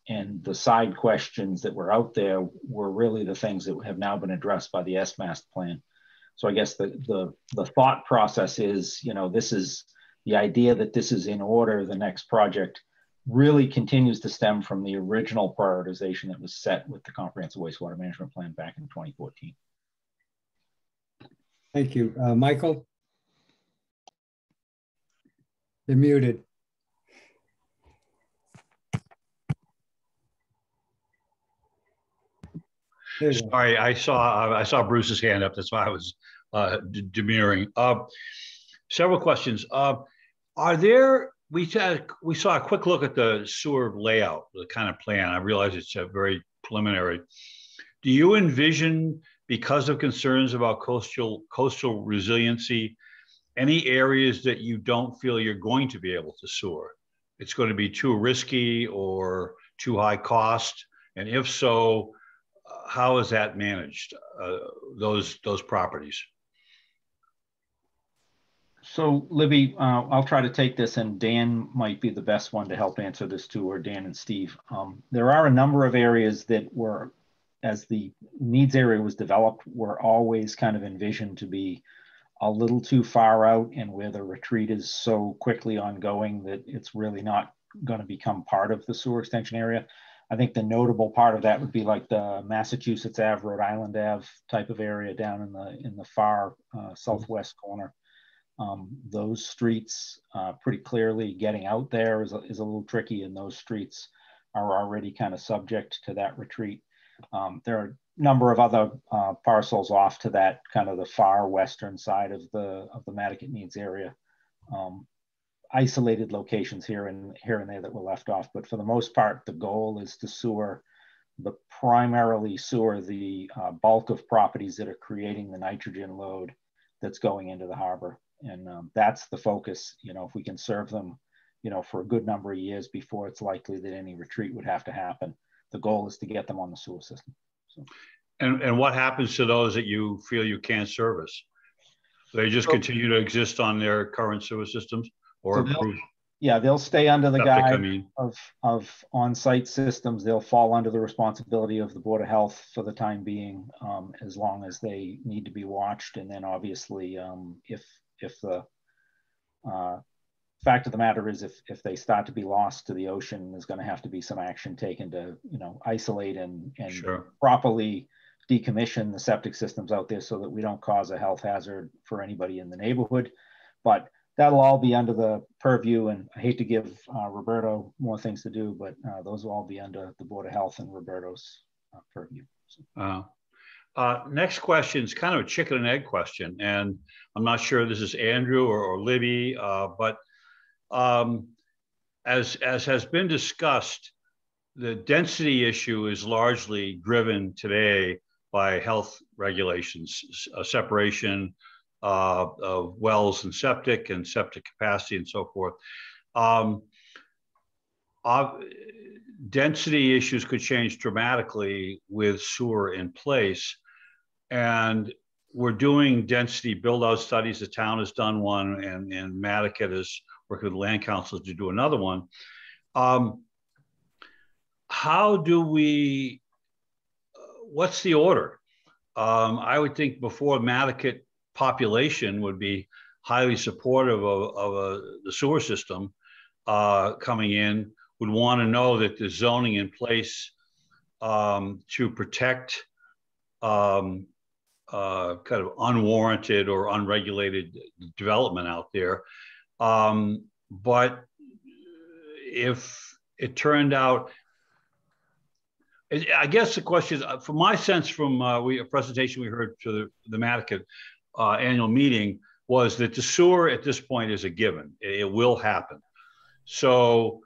And the side questions that were out there were really the things that have now been addressed by the SMAST plan. So I guess the thought process is, you know, this is the idea that this is in order, the next project really continues to stem from the original prioritization that was set with the comprehensive wastewater management plan back in 2014. Thank you. Michael? You're muted. Sorry, I saw Bruce's hand up. That's why I was demurring. Several questions. Are there? We saw a quick look at the sewer layout, the kind of plan. I realize it's very preliminary. Do you envision, because of concerns about coastal resiliency, any areas that you don't feel you're going to be able to sewer? It's going to be too risky or too high cost, and if so, how is that managed? Those properties. So Libby, I'll try to take this, and Dan might be the best one to help answer this too, or Dan and Steve. There are a number of areas that were, as the needs area was developed, were always kind of envisioned to be a little too far out, and where the retreat is so quickly ongoing that it's really not going to become part of the sewer extension area. I think the notable part of that would be like the Massachusetts Ave, Rhode Island Ave type of area down in the far southwest corner. Those streets, pretty clearly getting out there is a little tricky, and those streets are already kind of subject to that retreat. There are a number of other parcels off to that kind of the far western side of the Madaket needs area. Isolated locations here and there that were left off, but for the most part, the goal is to primarily sewer the bulk of properties that are creating the nitrogen load that's going into the harbor. And that's the focus. You know, if we can serve them, you know, for a good number of years before it's likely that any retreat would have to happen, the goal is to get them on the sewer system. So. And what happens to those that you feel you can't service? They just continue to exist on their current sewer systems, or so they'll stay under the guide of on-site systems. They'll fall under the responsibility of the Board of Health for the time being, as long as they need to be watched. And then obviously, if the fact of the matter is, if they start to be lost to the ocean, there's going to have to be some action taken to, you know, isolate and sure. properly decommission the septic systems out there so that we don't cause a health hazard for anybody in the neighborhood. But that'll all be under the purview, and I hate to give Roberto more things to do, but those will all be under the Board of Health and Roberto's purview. So. Next question is kind of a chicken and egg question, and I'm not sure this is Andrew or Libby, but as has been discussed, the density issue is largely driven today by health regulations, separation, of wells and septic capacity and so forth. Density issues could change dramatically with sewer in place. And we're doing density build-out studies. The town has done one, and Madaket is working with land councils to do another one. How do we, what's the order? I would think before Madaket population would be highly supportive of the sewer system coming in, would want to know that there's zoning in place to protect kind of unwarranted or unregulated development out there. But if it turned out, I guess the question, from my sense from a presentation we heard to the Madaket annual meeting, was that the sewer at this point is a given. It will happen. So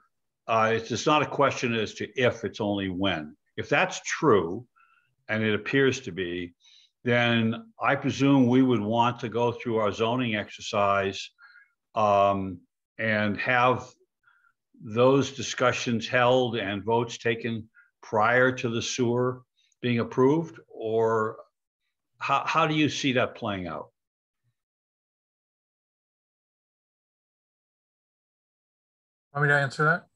it's not a question as to if, it's only when. If that's true, and it appears to be, then I presume we would want to go through our zoning exercise and have those discussions held and votes taken prior to the sewer being approved? Or how do you see that playing out? Want me to answer that?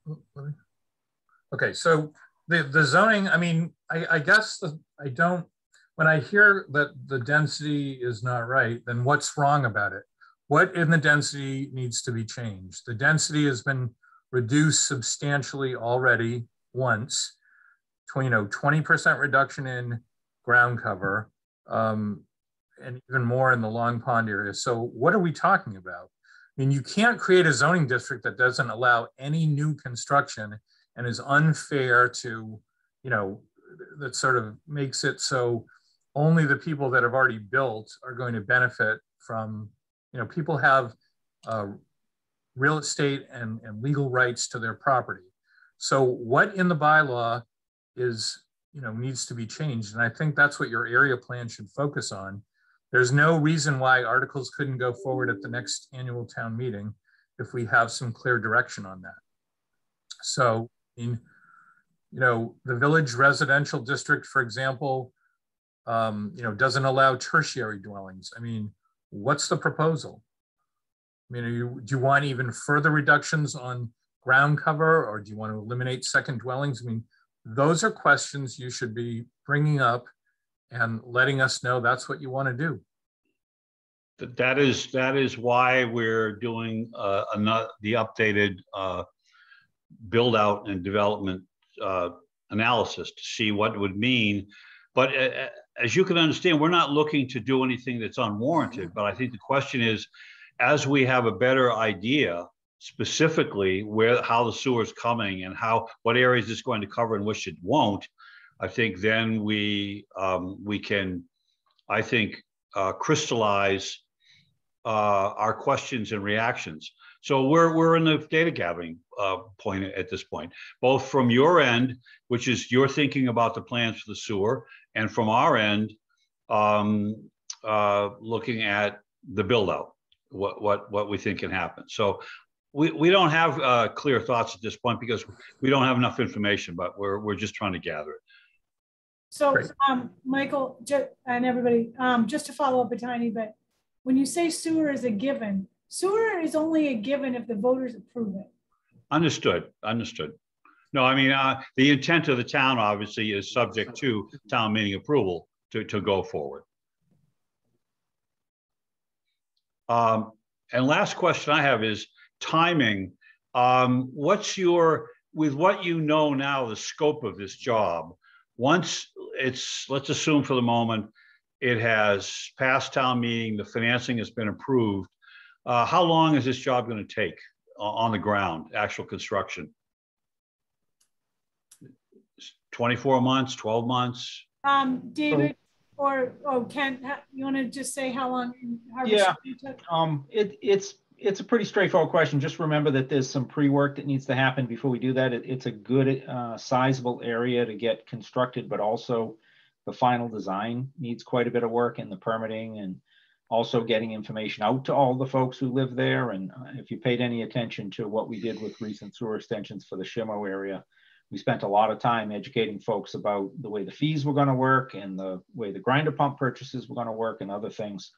Okay, so the zoning, I mean, I guess I don't, when I hear that the density is not right, then what's wrong about it? What in the density needs to be changed? The density has been reduced substantially already once, 20% reduction in ground cover, and even more in the Long Pond area. So what are we talking about? I mean, you can't create a zoning district that doesn't allow any new construction and is unfair to, that sort of makes it so only the people that have already built are going to benefit from, people have real estate and legal rights to their property. So what in the bylaw is, needs to be changed? And I think that's what your area plan should focus on. There's no reason why articles couldn't go forward at the next annual town meeting if we have some clear direction on that. So, the village residential district, for example, doesn't allow tertiary dwellings. I mean, what's the proposal? I mean, do you want even further reductions on ground cover, or do you want to eliminate second dwellings? I mean, those are questions you should be bringing up and letting us know that's what you want to do. That is why we're doing the updated build out and development analysis to see what it would mean. But as you can understand, we're not looking to do anything that's unwarranted. But I think the question is, as we have a better idea specifically how the sewer is coming and what areas it's going to cover and which it won't, I think then we can, I think, crystallize our questions and reactions. So we're in the data gathering point at this point, both from your end, which is you're thinking about the plans for the sewer, and from our end, looking at the build out, what we think can happen. So we don't have clear thoughts at this point because we don't have enough information, but we're just trying to gather it. So Michael and everybody, just to follow up a tiny bit, when you say sewer is a given, sewer is only a given if the voters approve it. Understood. No, I mean, the intent of the town obviously is subject to town meeting approval to go forward. And last question I have is timing. What's with what you know now, the scope of this job, once let's assume for the moment, it has passed town meeting, the financing has been approved. How long is this job going to take on the ground, actual construction? 24 months, 12 months? David or Ken, you want to just say how long? Yeah, it's a pretty straightforward question. Just remember that there's some pre-work that needs to happen before we do that. It's a good sizable area to get constructed, but also the final design needs quite a bit of work, and the permitting and Also getting information out to all the folks who live there. And if you paid any attention to what we did with recent sewer extensions for the Shimo area, we spent a lot of time educating folks about the way the fees were going to work and the way the grinder pump purchases were going to work and other things.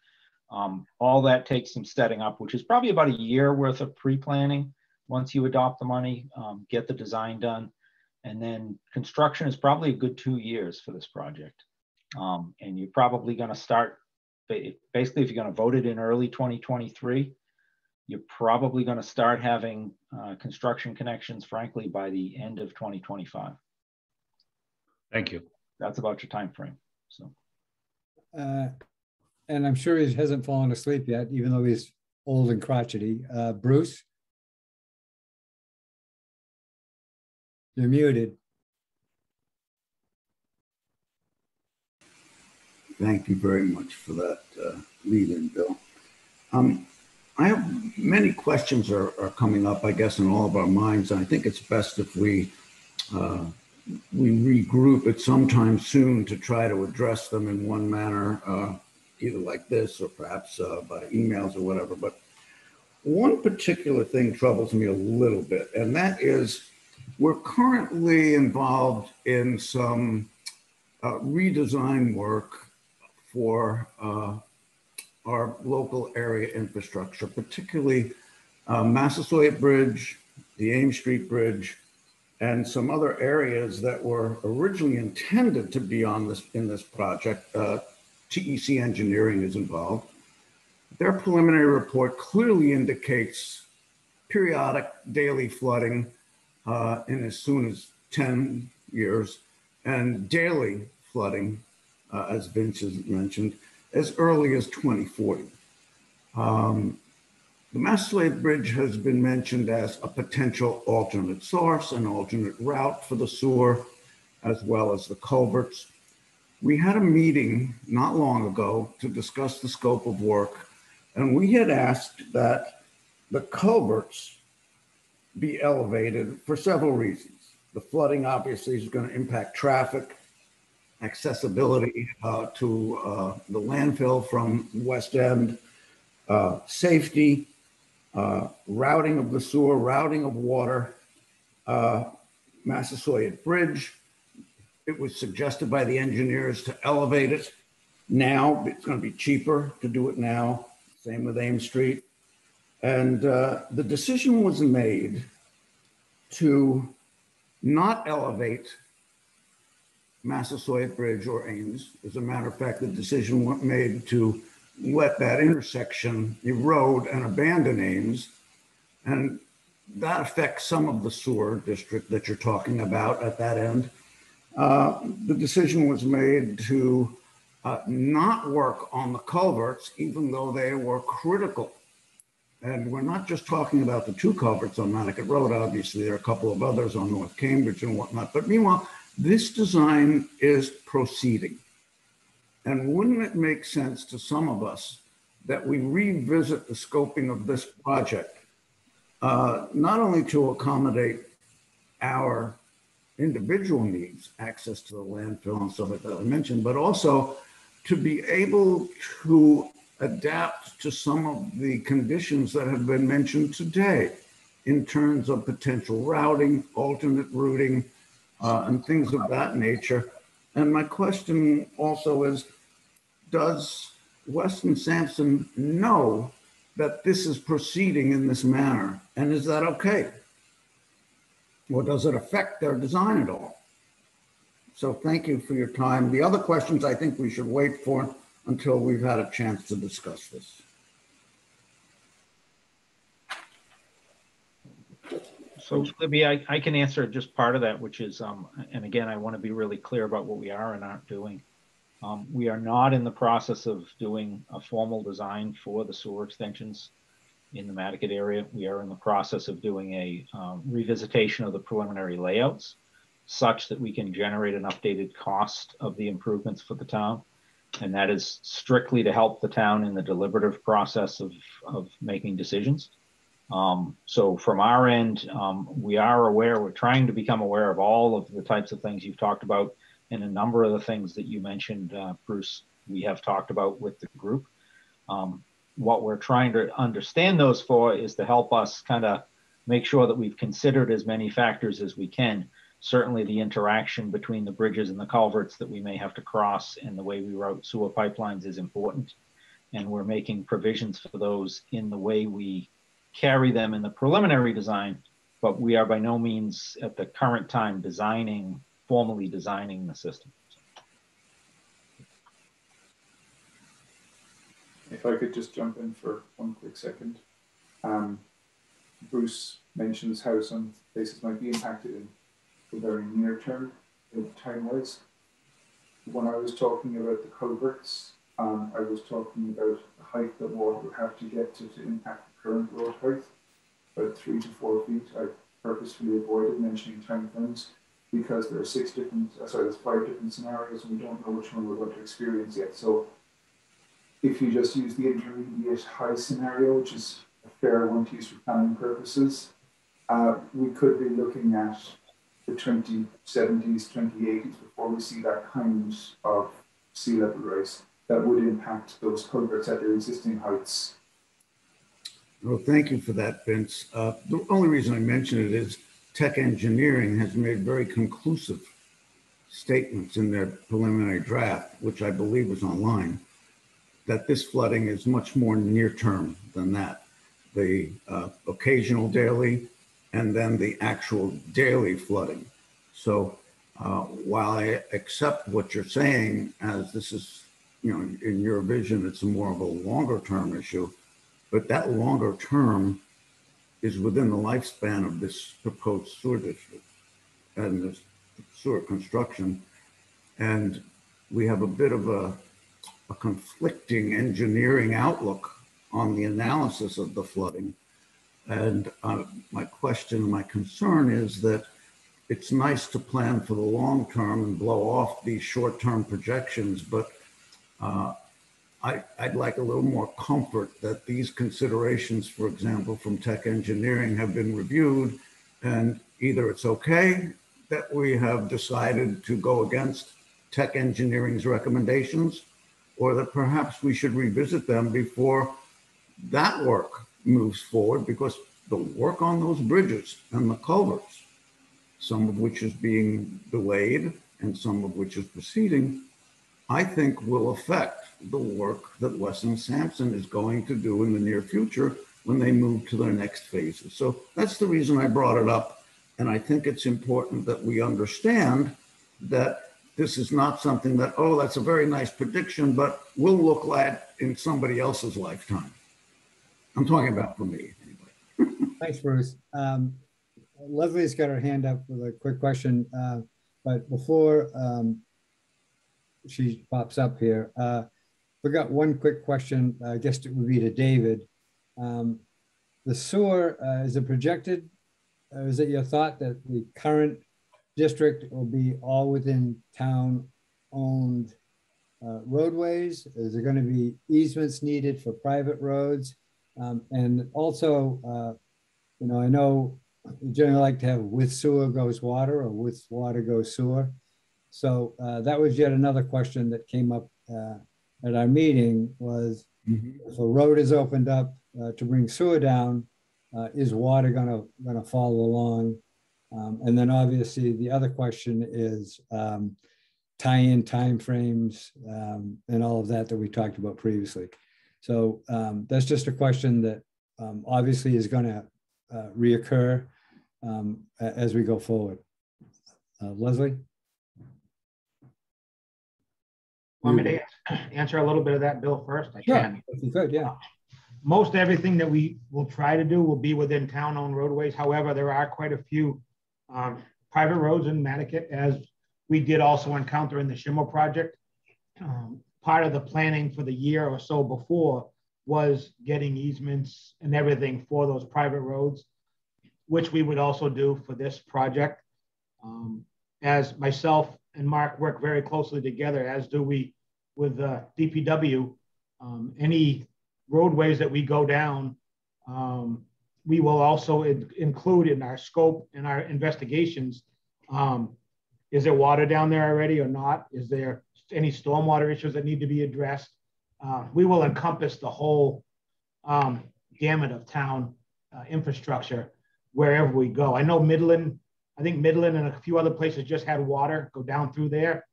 All that takes some setting up, which is probably about a year worth of pre-planning. Once you adopt the money, get the design done, and then construction is probably a good 2 years for this project. And you're probably going to start, basically, if you're going to vote it in early 2023, you're probably going to start having construction connections, frankly, by the end of 2025. Thank you. That's about your time frame. So, and I'm sure he hasn't fallen asleep yet, even though he's old and crotchety. Bruce, you're muted. Thank you very much for that lead-in, Bill. I have many questions are coming up, I guess, in all of our minds. And I think it's best if we regroup at some time soon to try to address them in one manner, either like this or perhaps by emails or whatever. But one particular thing troubles me a little bit, and that is we're currently involved in some redesign work for our local area infrastructure, particularly Massasoit Bridge, the Ames Street Bridge, and some other areas that were originally intended to be on this in this project. TEC Engineering is involved. Their preliminary report clearly indicates periodic daily flooding in as soon as 10 years and daily flooding, as Vince has mentioned, as early as 2040. The Massasoit Bridge has been mentioned as a potential alternate source, an alternate route for the sewer, as well as the culverts. We had a meeting not long ago to discuss the scope of work, and we had asked that the culverts be elevated for several reasons. The flooding obviously is going to impact traffic, accessibility to the landfill from West End, safety, routing of the sewer, routing of water, Massasoit Bridge. It was suggested by the engineers to elevate it now. It's going to be cheaper to do it now. Same with Ames Street. And the decision was made to not elevate Massasoit Bridge or Ames. As a matter of fact, the decision was made to let that intersection erode and abandon Ames. And that affects some of the sewer district that you're talking about at that end. The decision was made to not work on the culverts, even though they were critical. And we're not just talking about the two culverts on Madaket Road. Obviously, there are a couple of others on North Cambridge and whatnot. But meanwhile, this design is proceeding. And wouldn't it make sense to some of us that we revisit the scoping of this project, not only to accommodate our individual needs, access to the landfill and stuff like that I mentioned, but also to be able to adapt to some of the conditions that have been mentioned today in terms of potential routing, alternate routing, and things of that nature. And my question also is, does Weston Sampson know that this is proceeding in this manner? And is that okay? Or does it affect their design at all? So thank you for your time. The other questions I think we should wait for until we've had a chance to discuss this. So Libby, I can answer just part of that, which is, and again, I want to be really clear about what we are and aren't doing. We are not in the process of doing a formal design for the sewer extensions in the Madaket area. We are in the process of doing a revisitation of the preliminary layouts such that we can generate an updated cost of the improvements for the town. And that is strictly to help the town in the deliberative process of making decisions. So from our end, we are aware, we're trying to become aware of all of the types of things you've talked about, and a number of the things that you mentioned, Bruce, we have talked about with the group. What we're trying to understand those for is to help us kind of make sure that we've considered as many factors as we can. Certainly the interaction between the bridges and the culverts that we may have to cross and the way we route sewer pipelines is important. And we're making provisions for those in the way we carry them in the preliminary design, but we are by no means at the current time formally designing the system. If I could just jump in for one quick second. Bruce mentions how some places might be impacted in the very near term, time-wise. When I was talking about the culverts, I was talking about the height that water would have to get to impact the current road height, about 3 to 4 feet. I purposefully avoided mentioning time frames because there are there's 5 different scenarios and we don't know which one we're going to experience yet. So if you just use the intermediate high scenario, which is a fair one to use for planning purposes, we could be looking at the 2070s, 2080s before we see that kind of sea level rise that would impact those culverts at their existing heights. Well, thank you for that, Vince. The only reason I mention it is Tech Engineering has made very conclusive statements in their preliminary draft, which I believe was online, that this flooding is much more near term than that. The occasional daily and then the actual daily flooding. So while I accept what you're saying, as this is, in your vision, it's more of a longer term issue, but that longer term is within the lifespan of this proposed sewer district and this sewer construction. And we have a bit of a conflicting engineering outlook on the analysis of the flooding. And my question, my concern is that it's nice to plan for the long term and blow off these short-term projections, but I'd like a little more comfort that these considerations, for example, from Tech Engineering have been reviewed, and either it's okay that we have decided to go against Tech Engineering's recommendations, or that perhaps we should revisit them before that work moves forward, because the work on those bridges and the culverts, some of which is being delayed and some of which is proceeding, I think will affect the work that Weston Sampson is going to do in the near future when they move to their next phases. So that's the reason I brought it up. And I think it's important that we understand that this is not something that, oh, that's a very nice prediction, but will look like in somebody else's lifetime. I'm talking about for me, anyway. Thanks, Bruce. Leslie's got her hand up with a quick question, but before she pops up here, we got one quick question. I guess it would be to David. The sewer, is it projected, is it your thought that the current district will be all within town-owned roadways? Is there going to be easements needed for private roads? And also, I know you generally like to have with sewer goes water or with water goes sewer. So that was yet another question that came up at our meeting was, if a road is opened up to bring sewer down, is water gonna follow along? And then obviously the other question is tie-in timeframes and all of that we talked about previously. So that's just a question that obviously is gonna reoccur as we go forward. Leslie? Want me to answer a little bit of that, Bill, first? I can. If you could, yeah. Most everything that we will try to do will be within town-owned roadways. However, there are quite a few private roads in Madaket, as we did also encounter in the Schimmer project. Part of the planning for the year or so before was getting easements and everything for those private roads, which we would also do for this project. As myself and Mark work very closely together, as do we with DPW, any roadways that we go down, we will also include in our scope and our investigations, is there water down there already or not? Is there any stormwater issues that need to be addressed? we will encompass the whole gamut of town infrastructure wherever we go. I know Midland, I think Midland and a few other places just had water go down through there.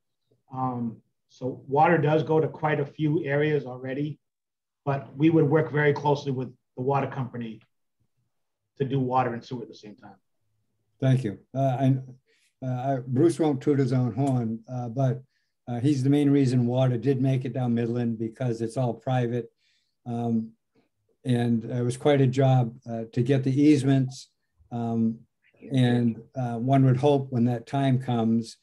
So water does go to quite a few areas already, but we would work very closely with the water company to do water and sewer at the same time. Thank you. Bruce won't toot his own horn, but he's the main reason water did make it down Midland, because it's all private. And it was quite a job to get the easements. And one would hope when that time comes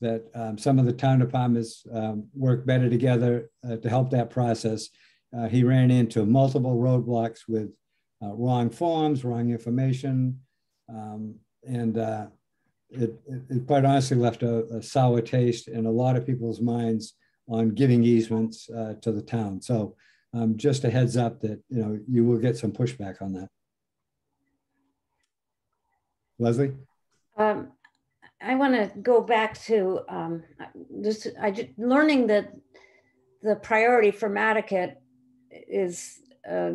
that some of the town departments work better together to help that process. He ran into multiple roadblocks with wrong forms, wrong information, and it quite honestly left a sour taste in a lot of people's minds on giving easements to the town. So just a heads up that you will get some pushback on that. Leslie? I want to go back to learning that the priority for Madaket is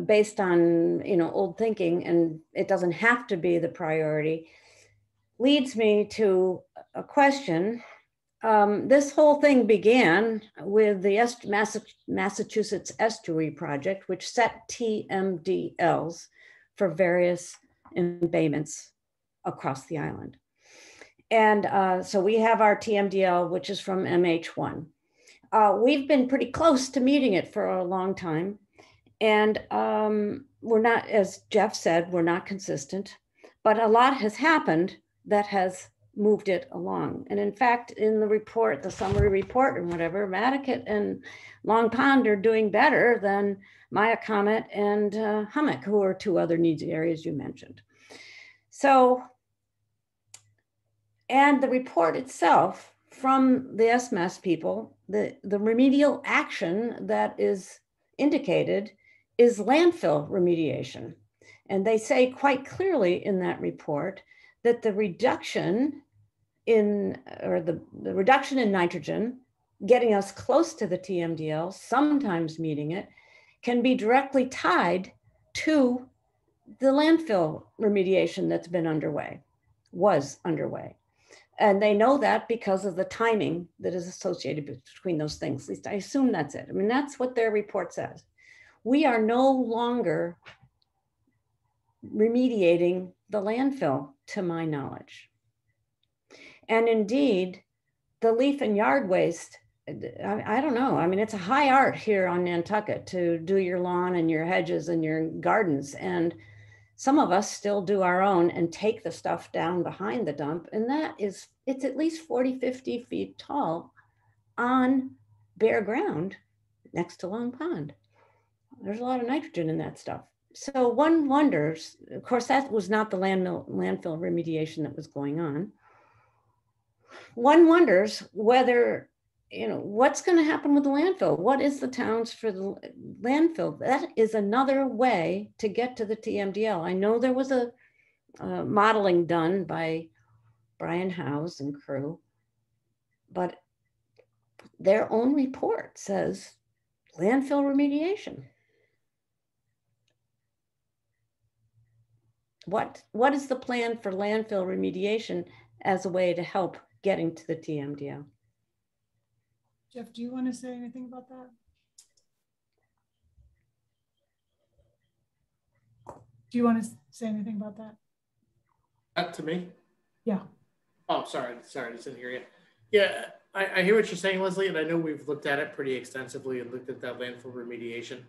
based on old thinking, and it doesn't have to be the priority, leads me to a question. This whole thing began with the Massachusetts Estuary Project, which set TMDLs for various embayments across the island. And so we have our TMDL, which is from MH1. We've been pretty close to meeting it for a long time. And we're not, as Jeff said, we're not consistent, but a lot has happened that has moved it along. And in fact, in the report, the summary report and whatever, Madaket and Long Pond are doing better than Madaket and Hummock, who are two other needs areas you mentioned. So, and the report itself from the SMAS people, the remedial action that is indicated is landfill remediation. And they say quite clearly in that report that the reduction in, or the reduction in nitrogen, getting us close to the TMDL, sometimes meeting it, can be directly tied to the landfill remediation that's been underway, was underway. And they know that because of the timing that is associated between those things. At least I assume that's it. I mean, that's what their report says. We are no longer remediating the landfill, to my knowledge. And indeed, the leaf and yard waste, I don't know. I mean, it's a high art here on Nantucket to do your lawn and your hedges and your gardens. And some of us still do our own and take the stuff down behind the dump. And that is, it's at least 40, 50 feet tall on bare ground next to Long Pond. There's a lot of nitrogen in that stuff. So one wonders, of course, that was not the landfill remediation that was going on. One wonders whether, what's going to happen with the landfill? What is the towns for the landfill? That is another way to get to the TMDL. I know there was a modeling done by Brian Howes and crew, but their own report says landfill remediation. What is the plan for landfill remediation as a way to help getting to the TMDL? Jeff, do you want to say anything about that? Do you want to say anything about that? That to me? Yeah. Oh, sorry, I just didn't hear you. Yeah, I hear what you're saying, Leslie, and I know we've looked at it pretty extensively and looked at that landfill remediation.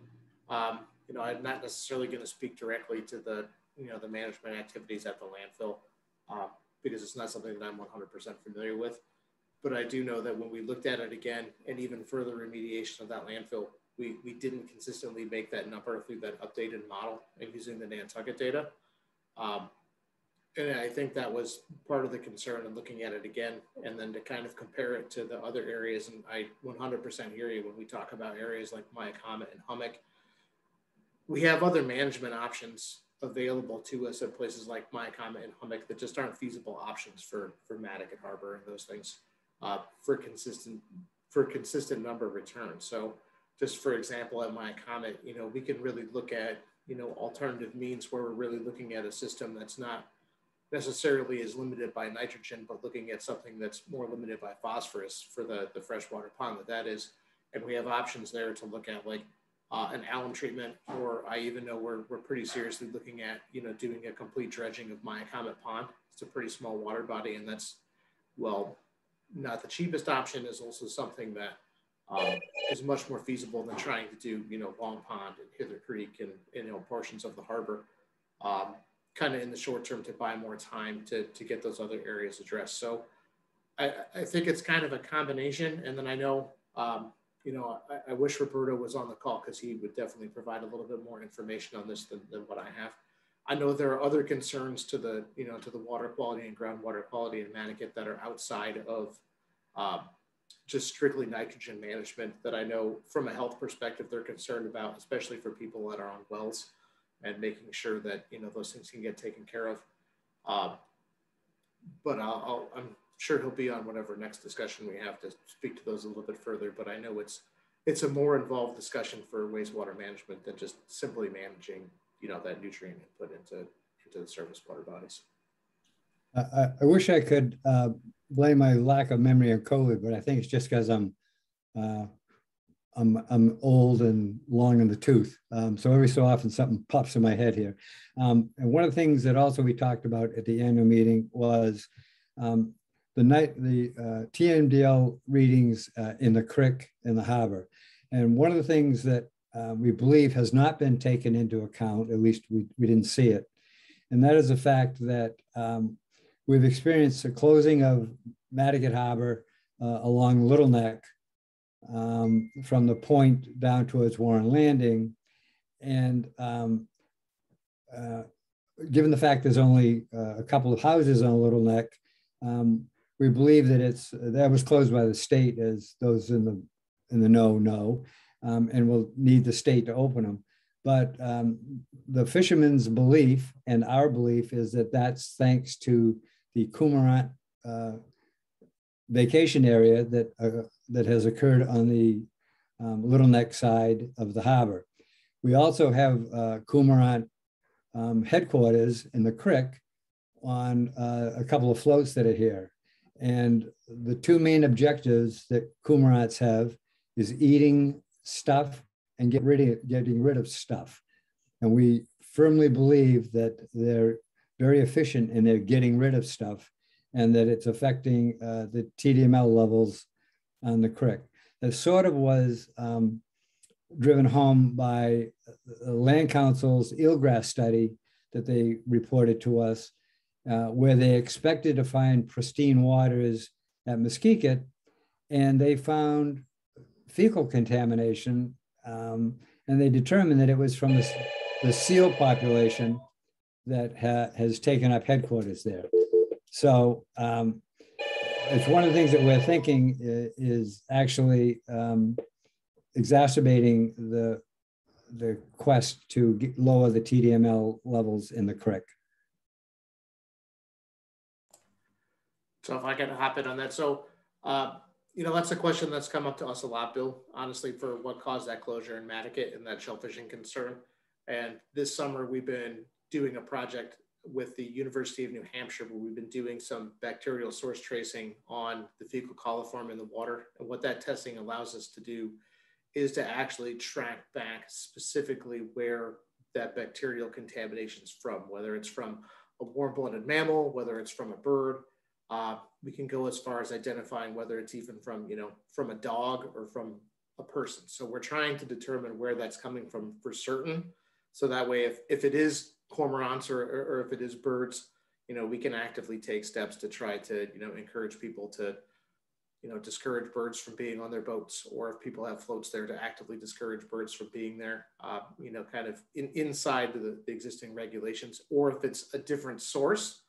I'm not necessarily going to speak directly to the the management activities at the landfill because it's not something that I'm 100% familiar with. But I do know that when we looked at it again and even further remediation of that landfill, we didn't consistently make that number through that updated model and using the Nantucket data. And I think that was part of the concern in looking at it again, and then to kind of compare it to the other areas. And I 100% hear you when we talk about areas like Madaket and Hummock. We have other management options available to us at places like Madaket and Hummock that just aren't feasible options for Madaket Harbor and those things for consistent number of returns. So just for example, at my comment, you know, we can really look at, you know, alternative means where we're really looking at a system that's not necessarily is limited by nitrogen, but looking at something that's more limited by phosphorus for the freshwater pond that is. And we have options there to look at, like an alum treatment, or I even know we're pretty seriously looking at, you know, doing a complete dredging of Madaket Pond. It's a pretty small water body, and that's, well, not the cheapest option, is also something that is much more feasible than trying to do, you know, Long Pond and Hither Creek and, you know, portions of the harbor. Kind of in the short term to buy more time to get those other areas addressed. So I think it's kind of a combination. And then I know, you know, I wish Roberto was on the call, because he would definitely provide a little bit more information on this than what I have. I know there are other concerns to the, you know, to the water quality and groundwater quality in Madaket that are outside of just strictly nitrogen management, that I know from a health perspective they're concerned about, especially for people that are on wells, and making sure that, you know, those things can get taken care of. But I'm sure he'll be on whatever next discussion we have to speak to those a little bit further. But I know it's a more involved discussion for wastewater management than just simply managing, you know, that nutrient input into the surface water bodies. I wish I could blame my lack of memory on COVID, but I think it's just because I'm old and long in the tooth. So every so often something pops in my head here. And one of the things that also we talked about at the annual meeting was the TMDL readings in the creek and the harbor. And one of the things that we believe has not been taken into account, at least we didn't see it, and that is the fact that we've experienced a closing of Madaket Harbor along Little Neck, from the point down towards Warren Landing. And given the fact there's only a couple of houses on Little Neck, we believe that that was closed by the state, as those in the know, and we'll need the state to open them. But the fishermen's belief and our belief is that that's thanks to the Cormorant vacation area that has occurred on the Little Neck side of the harbor. We also have Cormorant headquarters in the creek on a couple of floats that are here. And the two main objectives that cormorants have is eating stuff and getting rid of stuff. And we firmly believe that they're very efficient in their getting rid of stuff, and that it's affecting the TDML levels on the creek. That sort of was driven home by the Land Council's eelgrass study that they reported to us, where they expected to find pristine waters at Madaket, and they found fecal contamination, and they determined that it was from the seal population that has taken up headquarters there. So it's one of the things that we're thinking is actually exacerbating the quest to lower the TDML levels in the creek. So if I can hop in on that. So, you know, that's a question that's come up to us a lot, Bill, honestly, for what caused that closure in Madaket and that shellfishing concern. And this summer we've been doing a project with the University of New Hampshire, where we've been doing some bacterial source tracing on the fecal coliform in the water. And what that testing allows us to do is to actually track back specifically where that bacterial contamination is from, whether it's from a warm-blooded mammal, whether it's from a bird. We can go as far as identifying whether it's even from, you know, from a dog or from a person. So we're trying to determine where that's coming from for certain. So that way, if it is cormorants or if it is birds, you know, we can actively take steps to try to, you know, encourage people to, you know, discourage birds from being on their boats, or if people have floats there, to actively discourage birds from being there, you know, kind of inside the existing regulations, or if it's a different source,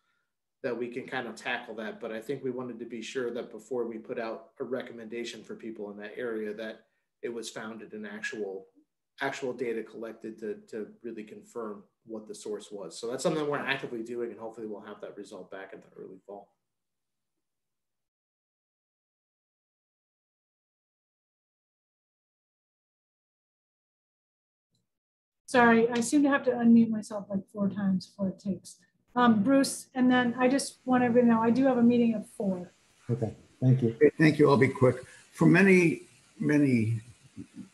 that we can kind of tackle that. But I think we wanted to be sure that before we put out a recommendation for people in that area, that it was founded in actual data collected to really confirm what the source was. So that's something we're actively doing, and hopefully we'll have that result back in the early fall. Sorry, I seem to have to unmute myself like 4 times before it takes. Bruce, and then I just want everybody to know I do have a meeting at 4. Okay, thank you. Okay, thank you. I'll be quick. For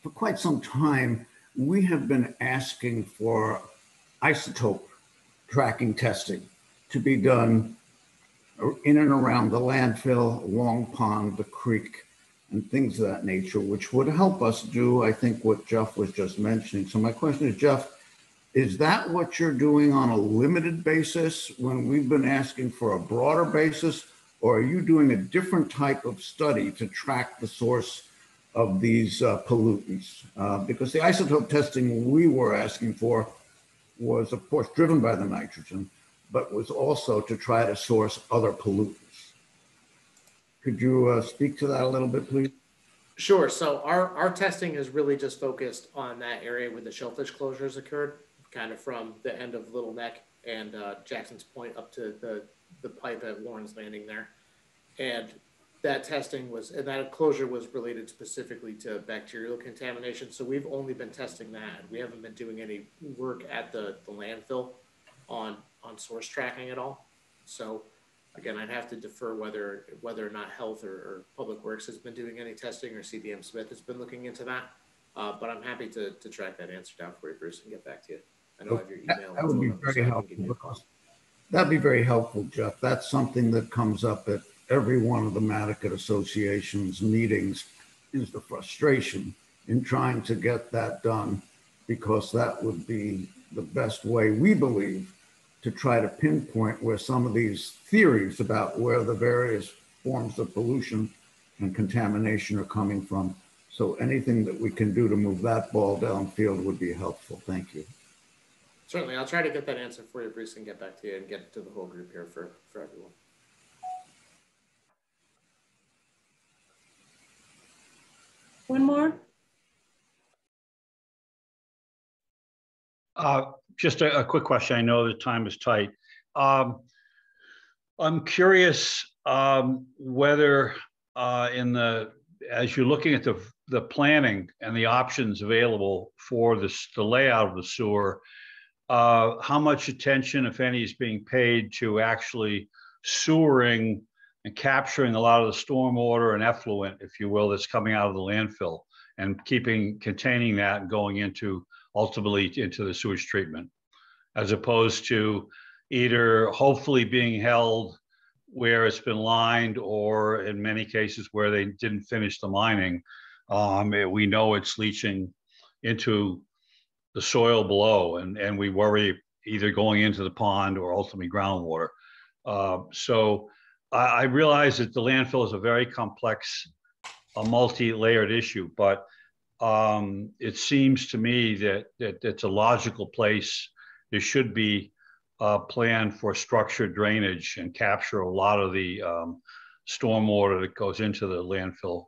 for quite some time, we have been asking for isotope tracking testing to be done in and around the landfill, Long Pond, the creek, and things of that nature, which would help us do, I think, what Jeff was just mentioning. So my question is, Jeff, is that what you're doing on a limited basis when we've been asking for a broader basis, or are you doing a different type of study to track the source of these pollutants? Because the isotope testing we were asking for was, of course, driven by the nitrogen, but was also to try to source other pollutants. Could you speak to that a little bit, please? Sure. So our testing is really just focused on that area where the shellfish closures occurred, kind of from the end of Little Neck and Jackson's Point up to the pipe at Lawrence Landing there. And that testing was, and that closure was related specifically to bacterial contamination. So we've only been testing that. We haven't been doing any work at the landfill on source tracking at all. So again, I'd have to defer whether or not Health or Public Works has been doing any testing, or CDM Smith has been looking into that. But I'm happy to track that answer down for you, Bruce, and get back to you. I know I have your email. That would be very helpful. That'd be very helpful, Jeff. That's something that comes up at every one of the Madaket Association's meetings, is the frustration in trying to get that done, because that would be the best way, we believe, to try to pinpoint where some of these theories about where the various forms of pollution and contamination are coming from. So anything that we can do to move that ball downfield would be helpful. Thank you. Certainly, I'll try to get that answer for you, Bruce, and get back to you and get it to the whole group here for everyone. One more. Just a quick question. I know the time is tight. I'm curious whether as you're looking at the planning and the options available for the layout of the sewer, how much attention, if any, is being paid to actually sewering and capturing a lot of the stormwater and effluent, if you will, that's coming out of the landfill, and containing that and going ultimately into the sewage treatment, as opposed to either hopefully being held where it's been lined, or in many cases where they didn't finish the mining. We know it's leaching into the soil below, and we worry either going into the pond or ultimately groundwater. So I realize that the landfill is a very complex, a multi-layered issue, but it seems to me that it's a logical place. There should be a plan for structured drainage and capture a lot of the stormwater that goes into the landfill,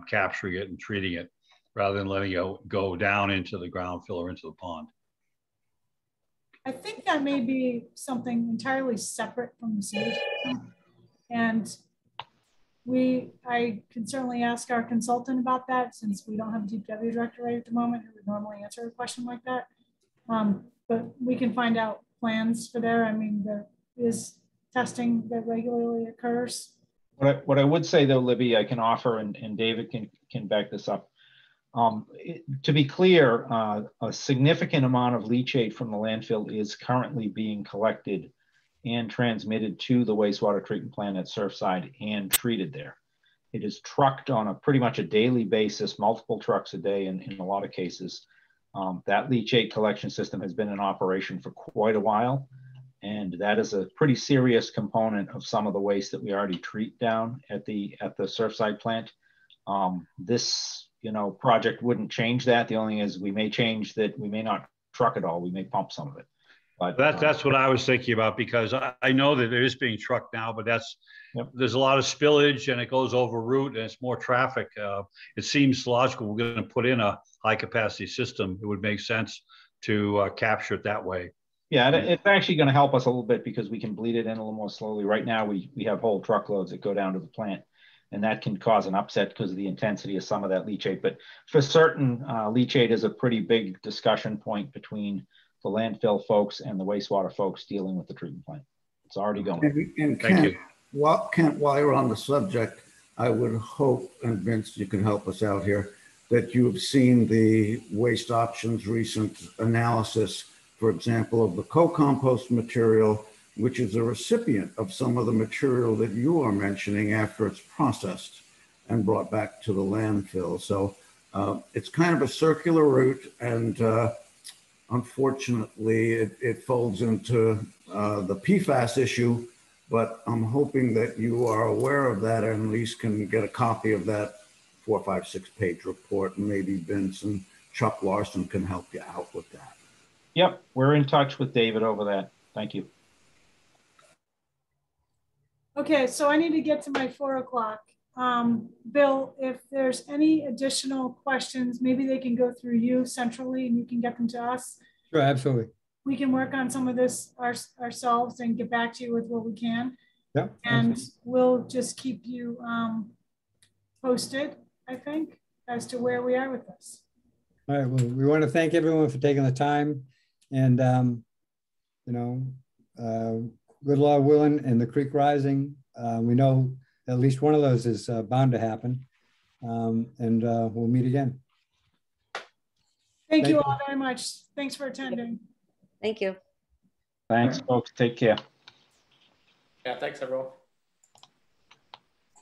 capturing it and treating it, rather than letting it go down into the ground fill or into the pond. I think that may be something entirely separate from the sewage system. And I can certainly ask our consultant about that, since we don't have a DPW director right at the moment who would normally answer a question like that. But we can find out plans for there. I mean, there is testing that regularly occurs. What I would say though, Libby, I can offer, and David can back this up. To be clear, a significant amount of leachate from the landfill is currently being collected and transmitted to the wastewater treatment plant at Surfside and treated there. It is trucked on pretty much a daily basis, multiple trucks a day in a lot of cases. That leachate collection system has been in operation for quite a while, and that is a pretty serious component of some of the waste that we already treat down at the Surfside plant. This project wouldn't change that. The only thing is we may change that we may not truck it all. We may pump some of it. But that's what I was thinking about, because I know that it is being trucked now, but there's a lot of spillage and it goes over route and it's more traffic. It seems logical. We're going to put in a high capacity system. It would make sense to capture it that way. Yeah, it's actually going to help us a little bit because we can bleed it in a little more slowly. Right now, we have whole truckloads that go down to the plant. and that can cause an upset because of the intensity of some of that leachate. But for certain, leachate is a pretty big discussion point between the landfill folks and the wastewater folks dealing with the treatment plant. It's already going. And Thank you. Kent, while you're on the subject, I would hope, and Vince, you can help us out here, that you have seen the Waste Options recent analysis, for example, of the co-compost material, which is a recipient of some of the material that you are mentioning after it's processed and brought back to the landfill. So it's kind of a circular route, and unfortunately, it folds into the PFAS issue, but I'm hoping that you are aware of that and at least can get a copy of that 4, 5, 6 page report, and maybe Vince and Chuck Larson can help you out with that. Yep, we're in touch with David over that. Thank you. Okay, so I need to get to my 4 o'clock. Bill, if there's any additional questions, maybe they can go through you centrally and you can get them to us. Sure, absolutely. We can work on some of this ourselves and get back to you with what we can. Yeah. And we'll just keep you posted, I think, as to where we are with this. All right, well, we want to thank everyone for taking the time, and you know, good Lord willing, and the creek rising. We know at least one of those is bound to happen, and we'll meet again. Thank you all very much. Thanks for attending. Thank you. Thanks, folks. Take care. Yeah, thanks everyone.